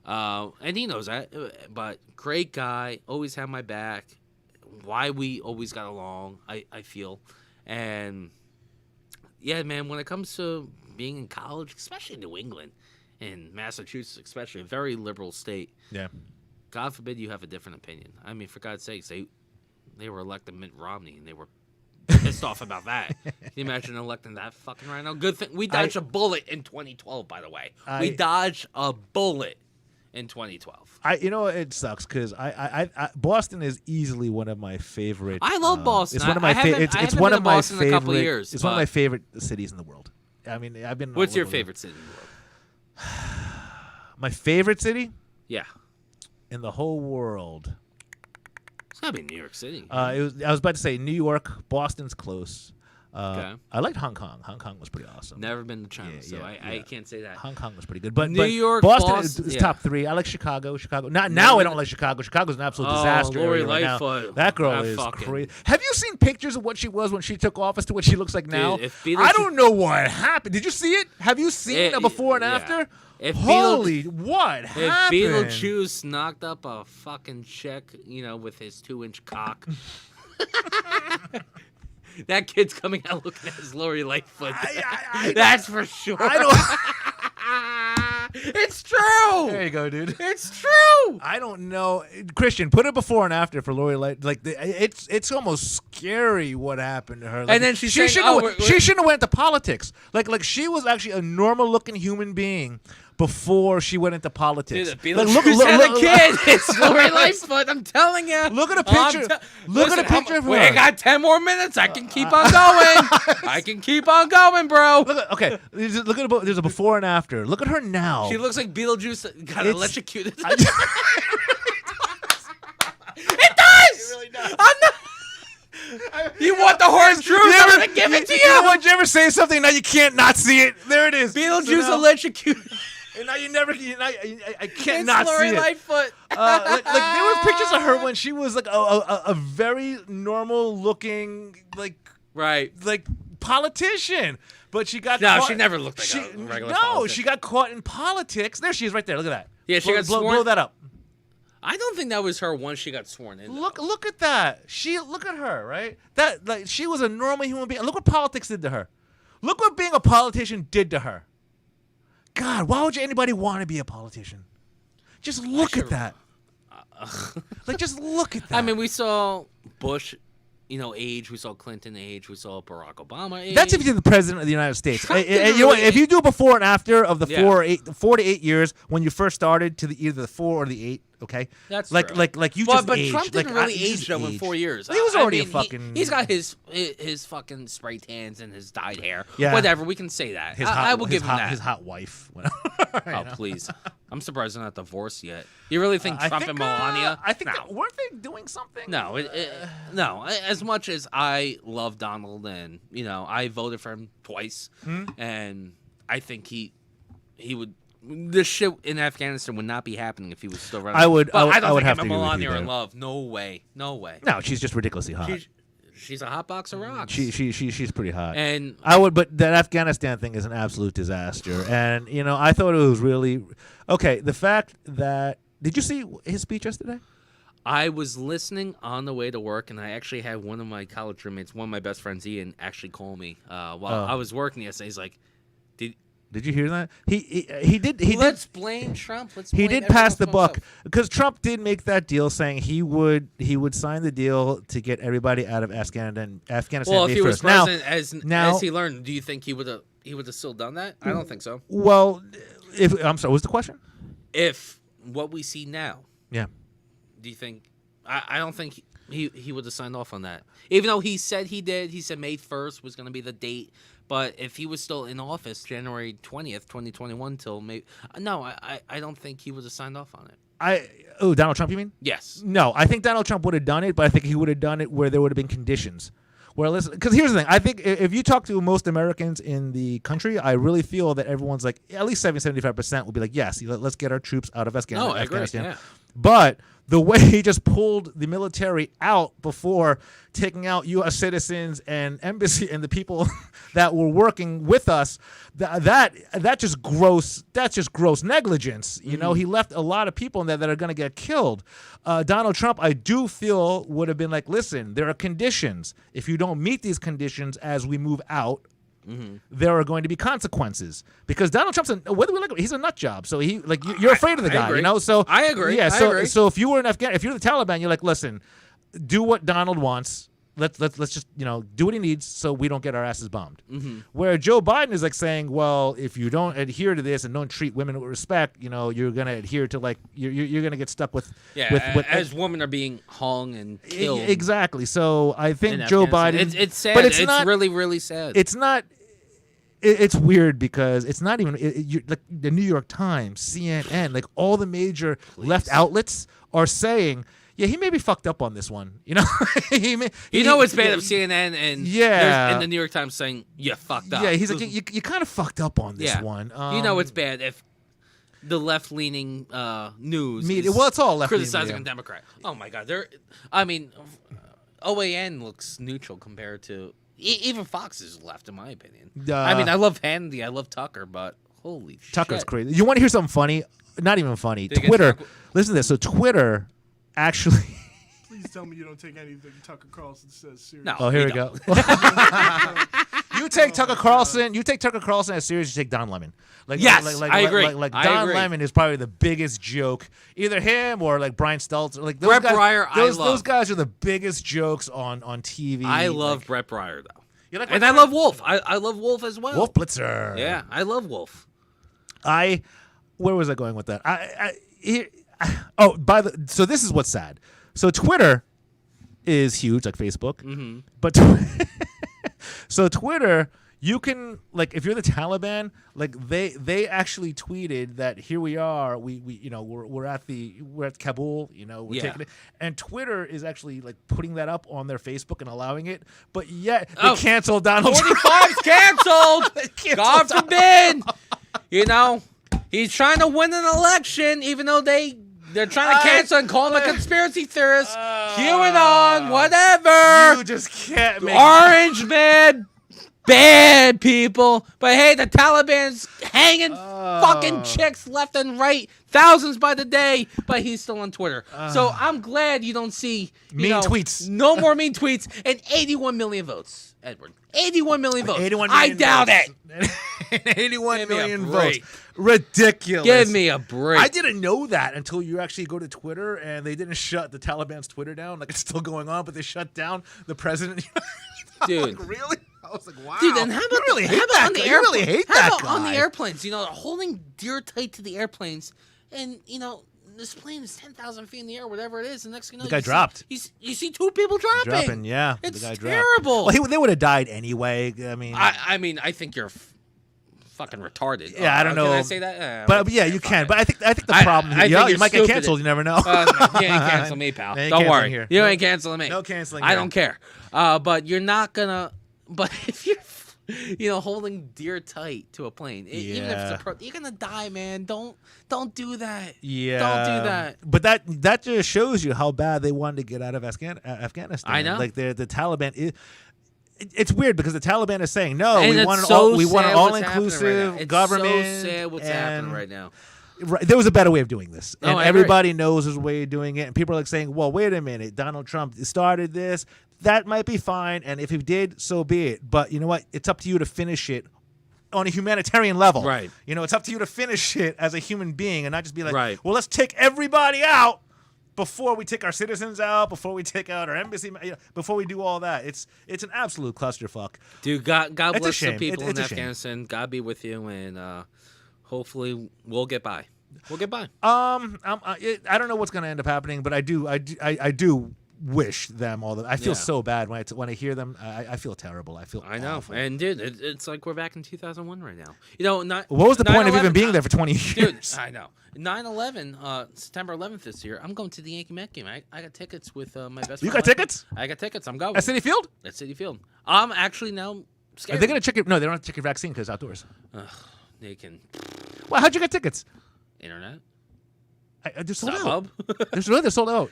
And he knows that. But great guy, always had my back. Why we always got along, I feel. And yeah, man, when it comes to being in college, especially New England and Massachusetts, especially a very liberal state, Yeah. God forbid you have a different opinion. I mean, for God's sakes, they were electing Mitt Romney and they were pissed off about that. Can you imagine electing that fucking rhino? Good thing we dodged a bullet in 2012. By the way, we dodged a bullet in 2012. You know, it sucks because I Boston is easily one of my favorite. I love Boston. It's one of I my haven't- favorite. I It's haven't one been of to my Boston in a favorite. couple of years, It's one of my but- favorite cities in the world. I mean, I've been. What's all your over favorite city in the world? My favorite city Yeah, in the whole world. it's gotta be New York City. I was about to say New York. Boston's close. Okay. I liked Hong Kong. Hong Kong was pretty awesome. Never been to China, Yeah, so yeah, I yeah. can't say that. Hong Kong was pretty good, but New York, Boston, Boston, is yeah. top 3. I like Chicago. Not Never now. I been- don't like Chicago. Chicago's an absolute Oh, disaster. Lori area right now. Lightfoot. That girl That is fucking- crazy. Have you seen pictures of what she was when she took office to what she looks like now? if Beetlejuice- I don't know what happened. Did you see it? Have you seen a before and yeah. after? If Holy, what If happened? Beetlejuice knocked up a fucking chick, with his 2-inch cock, that kid's coming out looking at his Lori Lightfoot. I- That's for sure. I don't. It's true. There you go, dude. It's true. I don't know, Christian. Put it before and after for Lori Light. Like it's almost scary what happened to her. Like, And then she's she saying, shouldn't "Oh, have- she shouldn't have went to politics. Like she was actually a normal looking human being before she went into politics. Dude, Like, Beetlejuice had a kid. It's Lori Lightfoot. I'm telling you. Look at a picture. Look at a picture of her. I got 10 more minutes. I can keep on going. I can keep on going, bro. Okay, look at there's a before and after. Look at her now. She looks like Beetlejuice got It's- electrocuted. I- It does. really does. I'm not. You want the horse truth? You I'm ever- gonna give it to You know you. what? You ever say something now you can't not see it? There it is. Beetlejuice So now- electrocuted. and now you never. I can't It's not Lori see it. Lightfoot. Like there were pictures of her when she was like a very normal looking Right. like politician, but she got No, caught, she never looked like a regular no, politician. she got caught in politics. There she is, right there. Look at that. Yeah, she blow, got blow, sworn- blow that up. I don't think that was her once she got sworn in. though. Look at that. Look at her, right? That like she was a normal human being. Look what politics did to her. Look what being a politician did to her. God, why would anybody want to be a politician? Just look at that. Like, just look at that. I mean, we saw Bush, age. We saw Clinton age. We saw Barack Obama age. that's if you're the president of the United States. Trump You didn't know what? really- If you do before and after of the Yeah. 4 to 8 years when you first started to either the 4 or the 8, okay? That's like true. like you But just Trump aged. didn't Like, really you age just though in aged. 4 years. He was I already mean, a fucking. He's got his fucking spray tans and his dyed hair. Yeah. Whatever. We can say that. his I will give him that. his hot wife. Oh please! I'm surprised they're not divorced yet. You really think Trump and Melania? I think No. weren't they doing something? No, no. As much as I love Donald and I voted for him twice, Hmm? and I think he would. This shit in Afghanistan would not be happening if he was still running. I would- But I I don't would think have him to and agree with you Melania are in there. love. No way. No way. No, she's just ridiculously hot. She's a hot box of rocks. She's pretty hot. And I would, but that Afghanistan thing is an absolute disaster. And I thought it was really okay. The fact that did you see his speech yesterday? I was listening on the way to work, and I actually had one of my college roommates, one of my best friends, Ian, actually call me while I was working yesterday. He's like, Did you hear that? He did. let's blame Trump. Let's He blame did pass the everyone for buck himself." because Trump did make that deal, saying he would sign the deal to get everybody out of Afghanistan. Well, if May he was 1st. Now, president, now- as he learned, do you think he would have still done that? I don't think so. well, if I'm sorry, what's the question? If what we see now, Yeah. do you think? I don't think he would have signed off on that. Even though he said he did, he said May 1st was going to be the date. But if he was still in office, January 20th, 2021, till May, no, I don't think he would have signed off on it. Donald Trump, you mean? Yes. No, I think Donald Trump would have done it, but I think he would have done it where there would have been conditions. Because here's the thing, I think if you talk to most Americans in the country, I really feel that everyone's like, at least 75% will be like, yes, let's get our troops out of No, I agree. Afghanistan. Yeah. But the way he just pulled the military out before taking out U.S. citizens and embassy and the people that were working with us, that's just gross negligence. You know, he left a lot of people in there that are going to get killed. Donald Trump, I do feel, would have been like, listen, there are conditions. If you don't meet these conditions as we move out, there are going to be consequences, because Donald Trump's whether we like him, he's a nut job. So he you're afraid of the guy, agree. you know. So I agree. Yeah. I So agree. so if you were in Afghanistan, if you're the Taliban, you're like, listen, do what Donald wants. Let's just do what he needs so we don't get our asses bombed. Where Joe Biden is like saying, well, if you don't adhere to this and don't treat women with respect, you're gonna adhere to you're gonna get stuck with as women are being hung and killed. Exactly. So I think in Joe Afghanistan. Biden. It's sad. But it's not, really, really sad. It's not. It's weird because it's not even like the New York Times, CNN, like all the major left outlets are saying, yeah, he may be fucked up on this one. It's bad of CNN and and the New York Times saying you fucked up. Yeah, he's like, you kind of fucked up on this one. It's bad if the left-leaning news media. is Well, it's all left-leaning criticizing media. a Democrat. Oh my God, OAN looks neutral compared to even Fox is left, in my opinion. I love Hannity, I love Tucker, but holy shit, Tucker's crazy. You want to hear something funny? Not even funny. They get Twitter. Tucker- Listen to this. So Twitter actually. Please tell me you don't take anything Tucker Carlson says seriously. No. Oh, here we don't. go. You take Tucker Carlson. You take Tucker Carlson as serious as you take Don Lemon. Yes, I agree. I Don agree. Lemon is probably the biggest joke. Either him or like Brian Stelter. Like those Brett guys, Breyer, I love. Those guys are the biggest jokes on TV. I love Brett Breyer though, You like and Brett I Breyer? love Wolf. I love Wolf as well. Wolf Blitzer. Yeah, I love Wolf. Where was I going with that? So this is what's sad. So Twitter is huge, like Facebook, but so Twitter, you can if you're the Taliban, they actually tweeted that here we are, we're at Kabul, we're taking it, and Twitter is actually putting that up on their Facebook and allowing it, but yet they canceled Donald Trump. 45's canceled. Canceled God Donald forbid. He's trying to win an election, even though they're trying to cancel and call him a conspiracy theorist. QAnon, whatever. You just can't make Orange man, bad people. But hey, the Taliban's hanging fucking chicks left and right, thousands by the day. But he's still on Twitter. So I'm glad you don't see Mean tweets. No more mean tweets, and 81 million votes, Edward. 81 million votes. 81 I million doubt votes. it. 81 Give me a million break. votes. Ridiculous. Give me a break. I didn't know that until you actually go to Twitter and they didn't shut the Taliban's Twitter down. It's still going on, but they shut down the president. Dude. Really? I was like, wow. Dude, and how about you really hate how about that on the guy. airplane? You really hate how that about guy. on the airplanes? Holding deer tight to the airplanes, and this plane is 10,000 feet in the air, whatever it is. The next thing you know, The guy you dropped. You see two people dropping. Dropping, yeah. It's the guy terrible. Dropped. Well, they would have died anyway. I mean, I think you're fucking retarded. Yeah, I don't know. Can I say that? but yeah, you can. But I think the problem. I think you you're might get stupid. canceled. You never know. You ain't canceling me, pal. They ain't Don't canceling worry. here. You ain't canceling me. No canceling I here. don't care. But you're not gonna. But if you're, holding deer tight to a plane, even if it's you're gonna die, man. Don't do that. Yeah. Don't do that. But that just shows you how bad they wanted to get out of Afghanistan. I know. The Taliban. It's weird because the Taliban is saying no. And We want an sad all-inclusive what's government. It's so sad what's happening right now. Right, there was a better way of doing this, and I agree. everybody knows there's a way of doing it. And people are saying, "Well, wait a minute, Donald Trump started this. That might be fine, and if he did, so be it. But you know what? It's up to you to finish it on a humanitarian level. Right. It's up to you to finish it as a human being, and not just be like, Right. well, let's take everybody out before we take our citizens out, before we take out our embassy, before we do all that. It's an absolute clusterfuck. Dude, God It's a bless the shame. people It's in a shame. Afghanistan. God be with you, and hopefully we'll get by. We'll get by. I don't know what's going to end up happening, but I do wish them all the. I feel Yeah. so bad when I hear them. I feel terrible. I feel. I know, awful. and dude, it's like we're back in 2001 right now. Not What was the point of 9/11 even being there for 20 years? Dude, I know. 9/11, September 11th this year. I'm going to the Yankee Met game. I got tickets with my best. You friend got Mikey. tickets? I got tickets. I'm going At City Field? at City Field. I'm actually now Are scared. they going to check your? No, they don't have to check your vaccine because it's outdoors. They can Well, how'd you get tickets? internet. They're sold out. StubHub. They're sold out.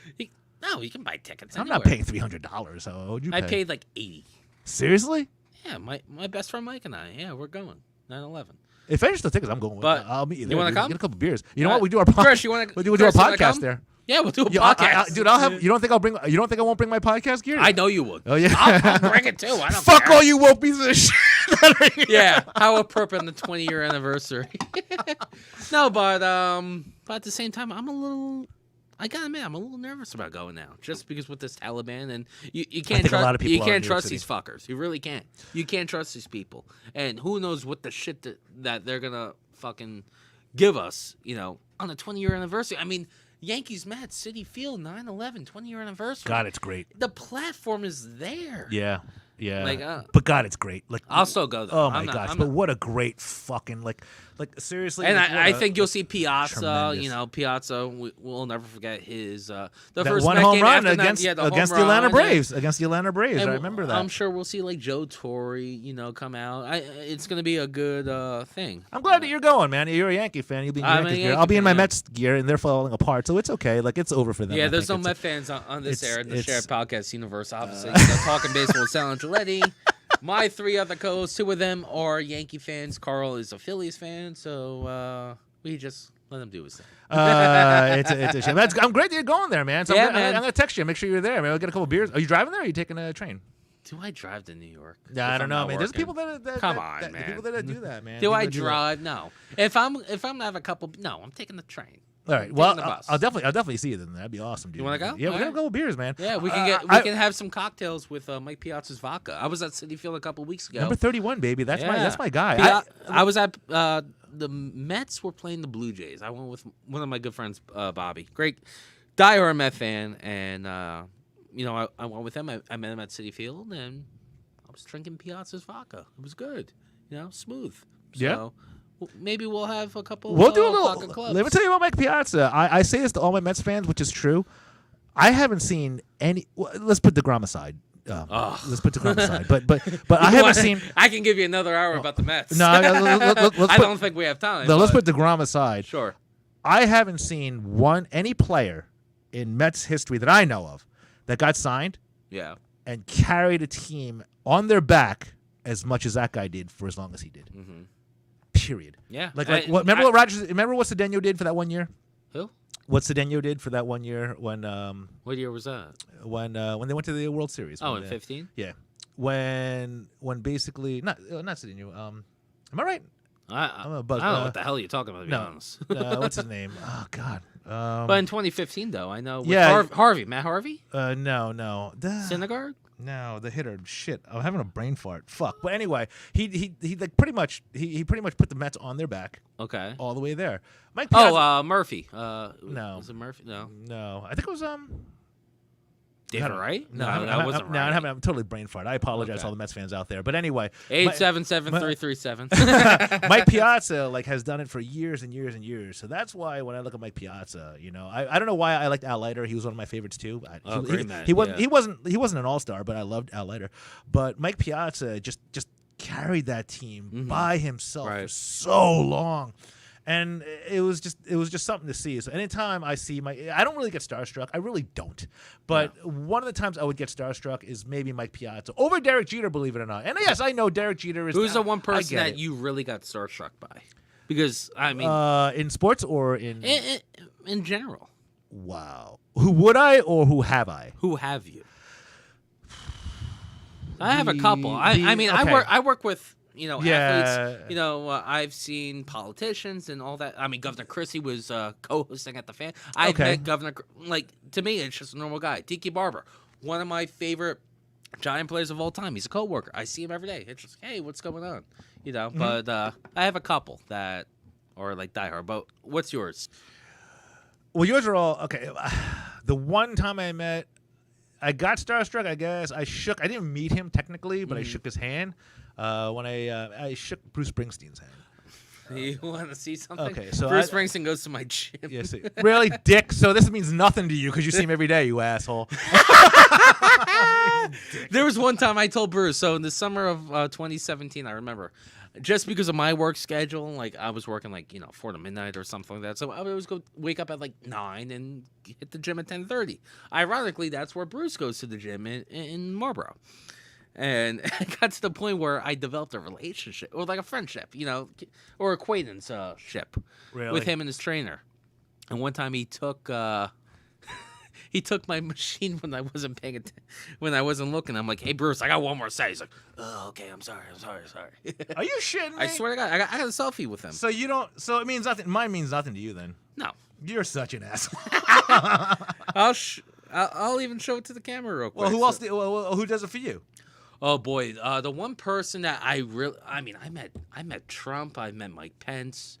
No, you can buy tickets. I'm not anywhere. paying $300. So what would you pay? I paid like 80. Seriously? Yeah, my best friend Mike and I. Yeah, we're going 9/11. If there's still tickets, I'm going. But I'll meet you you there. wanna dude. come? Get a couple beers. You know All what? right. We do our podcast. Chris, you wanna- We do our Chris, you wanna podcast come? there. Yeah, we'll do a Yeah, podcast. dude, I'll have. You don't think I'll bring? You don't think I won't bring my podcast gear? I know you would. Oh yeah. I'll bring it too. I don't Fuck care. all you woke pieces of shit. Yeah, how appropriate on the 20-year anniversary. No, but at the same time, I gotta admit, I'm a little nervous about going now, just because with this Taliban and you can't think a lot of people you are in can't New York trust City. these fuckers. You really can't. You can't trust these people, and who knows what the shit that they're gonna fucking give us, on the 20-year anniversary. I mean, Yankees Mets City Field 9/11 20-year anniversary. God, it's great. The platform is there. Yeah. Like, but God, it's great. Like, I'll still go though. oh my gosh! But what a great fucking like seriously. And like, I what a- think you'll see Piazza. tremendous. Piazza. We'll never forget his the that first one Met home game run after that- against yeah, the home against the run, Atlanta and- Braves. Against the Atlanta Braves, and I remember that. I'm sure we'll see like Joe Torre, come out. It's gonna be a good thing. I'm glad that you're going, man. You're a Yankee fan. You'll be in your I'm a Yankees gear. Yankee I'll be in fan, my yeah. Mets gear, and they're falling apart, so it's okay. Like it's over for them. Yeah, I there's no think. Met fans on this it's- air in the it's- shared podcast universe. Obviously, talking baseball with Sal and Giletti. My 3 other co-hosts, 2 of them are Yankee fans. Carl is a Phillies fan, so we just let him do his thing. It's a shame. I'm great that you're going there, man. So Yeah, I'm man. gonna text you. Make sure you're there. Maybe I'll get a couple beers. Are you driving there? Or are you taking a train? Do I drive to New York? Yeah, I if don't I'm know, not man. There's working? people that Come that- on, that- man. people that do that, man. Do People I that that. drive? No. If I'm gonna have a couple, no, I'm taking the train. All right. I'm Well, taking the bus. I'll definitely see you then. That'd be awesome, dude. You wanna go? Yeah, we're All gonna right. go beers, man. Yeah, we can I- can have some cocktails with Mike Piazza's vodka. I was at City Field a couple weeks ago. Number 31, baby. That's my guy. I was at the Mets were playing the Blue Jays. I went with one of my good friends, Bobby. Great, diehard Met fan, and I went with him. I met him at City Field, and I was drinking Piazza's vodka. It was good, smooth. Yeah. So, maybe we'll have a couple. We'll do a vodka little. clubs. Let me tell you about Mike Piazza. I say this to all my Mets fans, which is true. I haven't seen any. Well, let's put DeGrom aside. Let's put DeGrom aside. But I haven't seen. I can give you another hour about the Mets. No, let's I put, don't think we have time. no, let's but- put DeGrom aside. Sure. I haven't seen any player in Mets history that I know of that got signed Yeah. and carried a team on their back as much as that guy did for as long as he did. Mm-hmm. Period. Yeah. Like I- what? Remember I- what Rogers? Remember what Cedeno did for that 1 year? Who? What Cedeno did for that 1 year when What year was that? when they went to the World Series. Oh, when in they- 15? Yeah, when basically not Cedeno. Am I right? I'm a buzz- I don't know what the hell you're talking about, to be no. honest. What's his name? Oh God. But in 2015, though, I know. With Yeah. Harvey. Matt Harvey? No. Syndergaard? No, the hitter. Shit, I'm having a brain fart. Fuck. But anyway, he like pretty much put the Mets on their back Okay. all the way there. Mike Piazza. Oh, Murphy. No. Was it Murphy? No. No, I think it was David Wright? No, that wasn't no, right. I'm totally brain fart. I apologize Okay. to all the Mets fans out there. But anyway, 877-337. Mike Piazza has done it for years and years and years. So that's why when I look at Mike Piazza, I don't know why I liked Al Leiter. He was one of my favorites too. Great man, he wasn't yeah. he wasn't an all-star, but I loved Al Leiter. But Mike Piazza just carried that team by himself for Right. so long. And it was just something to see. So anytime I see I don't really get starstruck. I really don't. But one of the times I would get starstruck is maybe Mike Piazza over Derek Jeter, believe it or not. And yes, I know Derek Jeter is. Who's the one I person get that it. you really got starstruck by? Because, I mean, in sports or in in general, wow, who would I or who have I? who have you? I have a couple. I mean, okay. I work with Yeah. athletes. I've seen politicians and all that. I mean, Governor Christie was co-hosting at the fan. I Okay. met Governor. To me, it's just a normal guy. Tiki Barber, one of my favorite Giant players of all time. He's a coworker. I see him every day. It's just, hey, what's going on? But I have a couple that are like diehard. But what's yours? Well, yours are all okay. The one time I got starstruck. I guess I shook. I didn't meet him technically, but I shook his hand when I shook Bruce Springsteen's hand. You want to see something? okay, so Bruce Springsteen goes to my gym. Yes, really, Dick. So this means nothing to you because you see him every day, you asshole. There was one time I told Bruce. So in the summer of 2017, I remember just because of my work schedule, like I was working like 4 to midnight or something like that. So I would always wake up at like 9 and hit the gym at 10:30. Ironically, that's where Bruce goes to the gym in Marlboro. And it got to the point where I developed a relationship or like a friendship, or acquaintance ship with him and his trainer. And one time he took he took my machine when I wasn't paying attention, when I wasn't looking. I'm like, "Hey Bruce, I got one more set." He's like, "Oh, okay, I'm sorry." Are you shitting me? I swear to God, I got a selfie with him. So you don't. So it means nothing. Mine means nothing to you then. No, You're such an asshole. I'll even show it to the camera real quick. Well, who else? Who does it for you? Oh boy, the one person that I met Trump. I've met Mike Pence.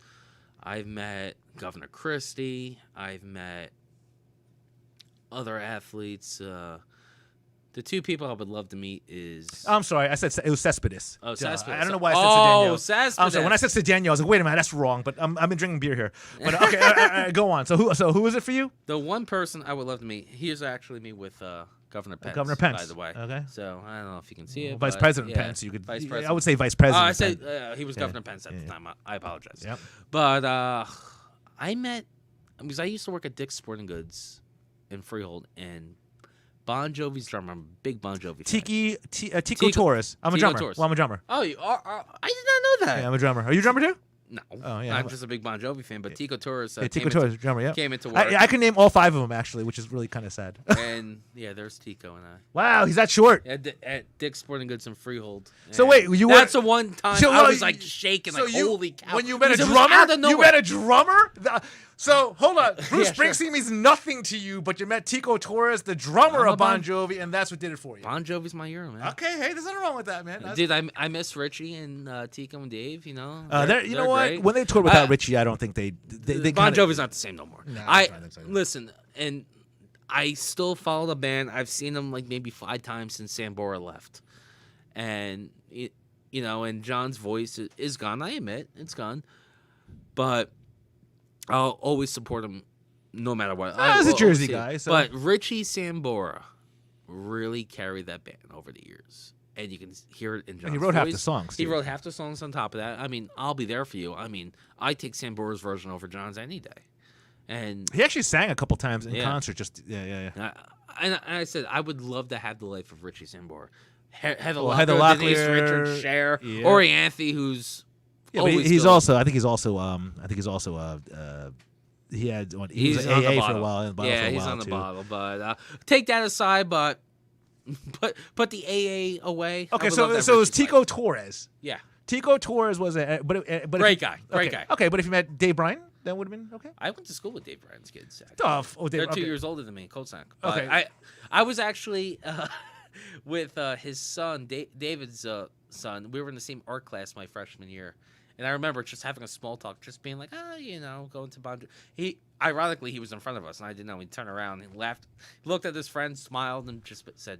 I've met Governor Christie. I've met other athletes. The two people I would love to meet is. I'm sorry, I said it was Cespedes. Oh, Duh. Cespedes. I don't know why I said Cedeno. Cespedes. I'm sorry. When I said Cedeno, I was like, wait a minute, that's wrong. But I've been drinking beer here. But okay, go on. So who is it for you? The one person I would love to meet. He is actually me with Governor Pence. Governor Pence, by the way. okay. So I don't know if you can see it. Vice but, President yeah, Pence. You could. Vice I President. would say Vice President. I say Pence. he was Governor Pence at the time. I apologize. Yep. But I met because I used to work at Dick's Sporting Goods in Freehold, and Bon Jovi's drummer. I'm a big Bon Jovi fan. Tico Torres. I'm a Tico drummer. Torres. Well, I'm a drummer. Oh, you are? I did not know that. Yeah, I'm a drummer. Are you a drummer too? No. Oh, yeah. I'm just a big Bon Jovi fan. But Tico Torres. Tico Torres, drummer. Yeah. Came into work. I can name all 5 of them actually, which is really kind of sad. And yeah, there's Tico and I. Wow, he's that short. At Dick's Sporting Goods in Freehold. So And wait, you were- that's the one time So, I well, was like shaking, So like you, holy cow! when you met a Because it was out drummer, of you nowhere. met a drummer. So hold on, Bruce Yeah, sure. Springsteen means nothing to you, but you met Tico Torres, the drummer I'm a of Bon Bon- Jovi, and that's what did it for you. Bon Jovi's my hero, man. Okay, hey, there's nothing wrong with that, man. That's- Dude, I miss Richie and Tico and Dave. You know, you They're know what? great. When they toured without Uh, Richie, I don't think they Bon kinda- Jovi's not the same no more. No, I I don't think so. listen, and I still follow the band. I've seen them like maybe 5 times since Sambora left, and and John's voice is gone. I admit it's gone, but I'll always support him no matter what. he's a will Jersey always see guy, it. so- But Richie Sambora really carried that band over the years. And you can hear it in John's he wrote half voice. the songs, He too. wrote half the songs on top of that. I mean, I'll be there for you. I mean, I take Sambora's version over John's any day. And He actually sang a couple times in Yeah. concert. Just yeah. and I said I would love to have the life of Richie Sambora. Heather Well, Heather Locklear, Denise Locklear, Richards, Cher, yeah. Ori Anthony, who's Yeah, but always he's good. also. I think he's also. He had. He was on the AA for a bottle. while. In the bottle Yeah, for a he's while on the too. bottle. But take that aside. But put the AA away. I Okay, would love to so have so it was Richie's Tico life. Torres. Yeah, Tico Torres was a but if Great guy, great okay, guy. Okay, but if you met Dave Bryan, that would have been okay. I went to school with Dave Bryan's kids. Actually. Tough. Oh, They're Dave, 2 okay. years older than me, Coltsack. But Okay. I was actually with his son, David's son. We were in the same art class my freshman year, and I remember just having a small talk, just being like, going to Bon Jovi. Ironically, he was in front of us, and I didn't know. He turned around and laughed, looked at his friend, smiled, and just said,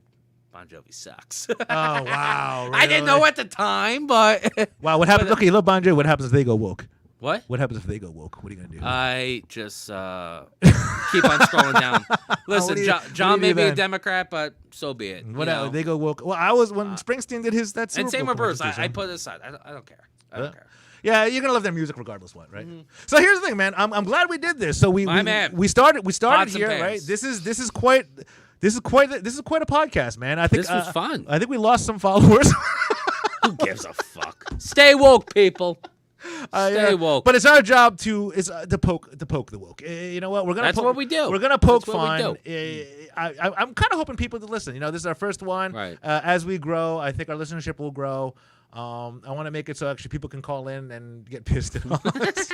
"Bon Jovi sucks." Oh wow! I didn't know really? at the time, but Wow, what happens? Okay, you love Bon Jovi. What happens if they go woke? what? What happens if they go woke? What are you gonna do? I just keep on scrolling down. Listen, What do you- John, what do John you may do be a then? Democrat, but so be it. What you know? they go woke? Well, I was when Springsteen did his that. And Super same Bowl with Bruce. commercial, I so- put it aside. I don't care. I don't care. Yeah, you're gonna love their music regardless, what, right? So here's the thing, man. I'm glad we did this. So we My man. we started Pots and here, pans. right? This is quite a podcast, man. I think This was fun. I think we lost some followers. Who gives a fuck? Stay woke, people. Stay Yeah. woke. But it's our job to poke the woke. You know what? We're gonna That's what we do. We're gonna poke That's what fun. we I'm kind of hoping people to listen. You know, this is our first one. Right. As we grow, I think our listenership will grow. I want to make it so actually people can call in and get pissed at us.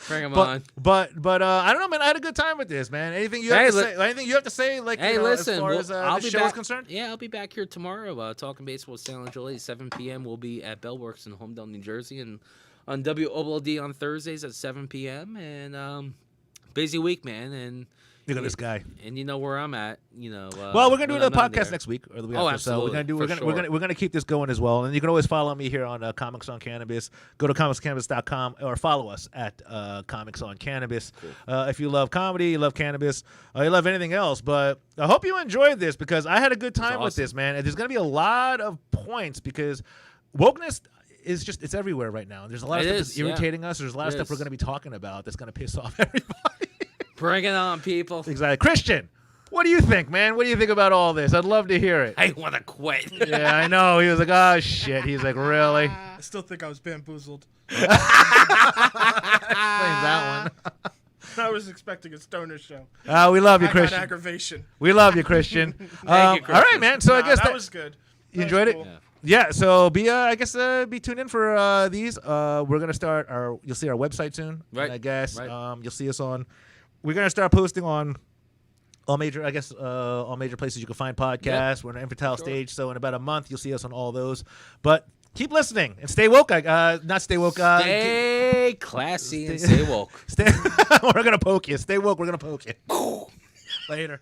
Bring them on. But I don't know, man. I had a good time with this, man. Anything you have Hey, to say? Anything you have to say? Like, Hey, you know, listen. as far as I'll the be show back. is concerned. Yeah, I'll be back here tomorrow talking baseball with Stan and Julie. 7 p.m. We'll be at Bellworks in Homedale, New Jersey, and on WOLD on Thursdays at 7 p.m. And busy week, man. And Look at this guy. And you know where I'm at. You know. Well, we're gonna do when another I'm not podcast there. next week or the week Oh, after. So we're absolutely, gonna do. for We're gonna keep this going as well. And you can always follow me here on Comics on Cannabis. Go to comicscannabis.com or follow us at Comics on Cannabis. If you love comedy, you love cannabis, you love anything else. But I hope you enjoyed this because I had a good time with awesome. this, man. And there's gonna be a lot of points because wokeness. is just it's everywhere right now. There's a lot of It stuff is, that's irritating us. There's a lot of It stuff we're is. going to be talking about that's going to piss off everybody. Bring it on, people. Exactly. Christian, what do you think, man? What do you think about all this? I'd love to hear it. I want to quit. Yeah, I know. He was like, oh shit. He's like, really? I still think I was bamboozled. Explains that one. I was expecting a stoner show. We love you, I got Christian. aggravation. We love you, Christian. you, All right, Christian. man. So I Nah, guess that was good. you That enjoyed was it. cool. Yeah, so be tuned in for these. We're gonna start you'll see our website soon. Right, I guess. right. You'll see us on. We're gonna start posting on all major places you can find podcasts. Yep. We're on an Infantile Sure. stage, so in about a month you'll see us on all those. But keep listening and stay woke. Not stay woke. Stay classy and stay woke. Stay. We're gonna poke you. Stay woke. We're gonna poke you. Later.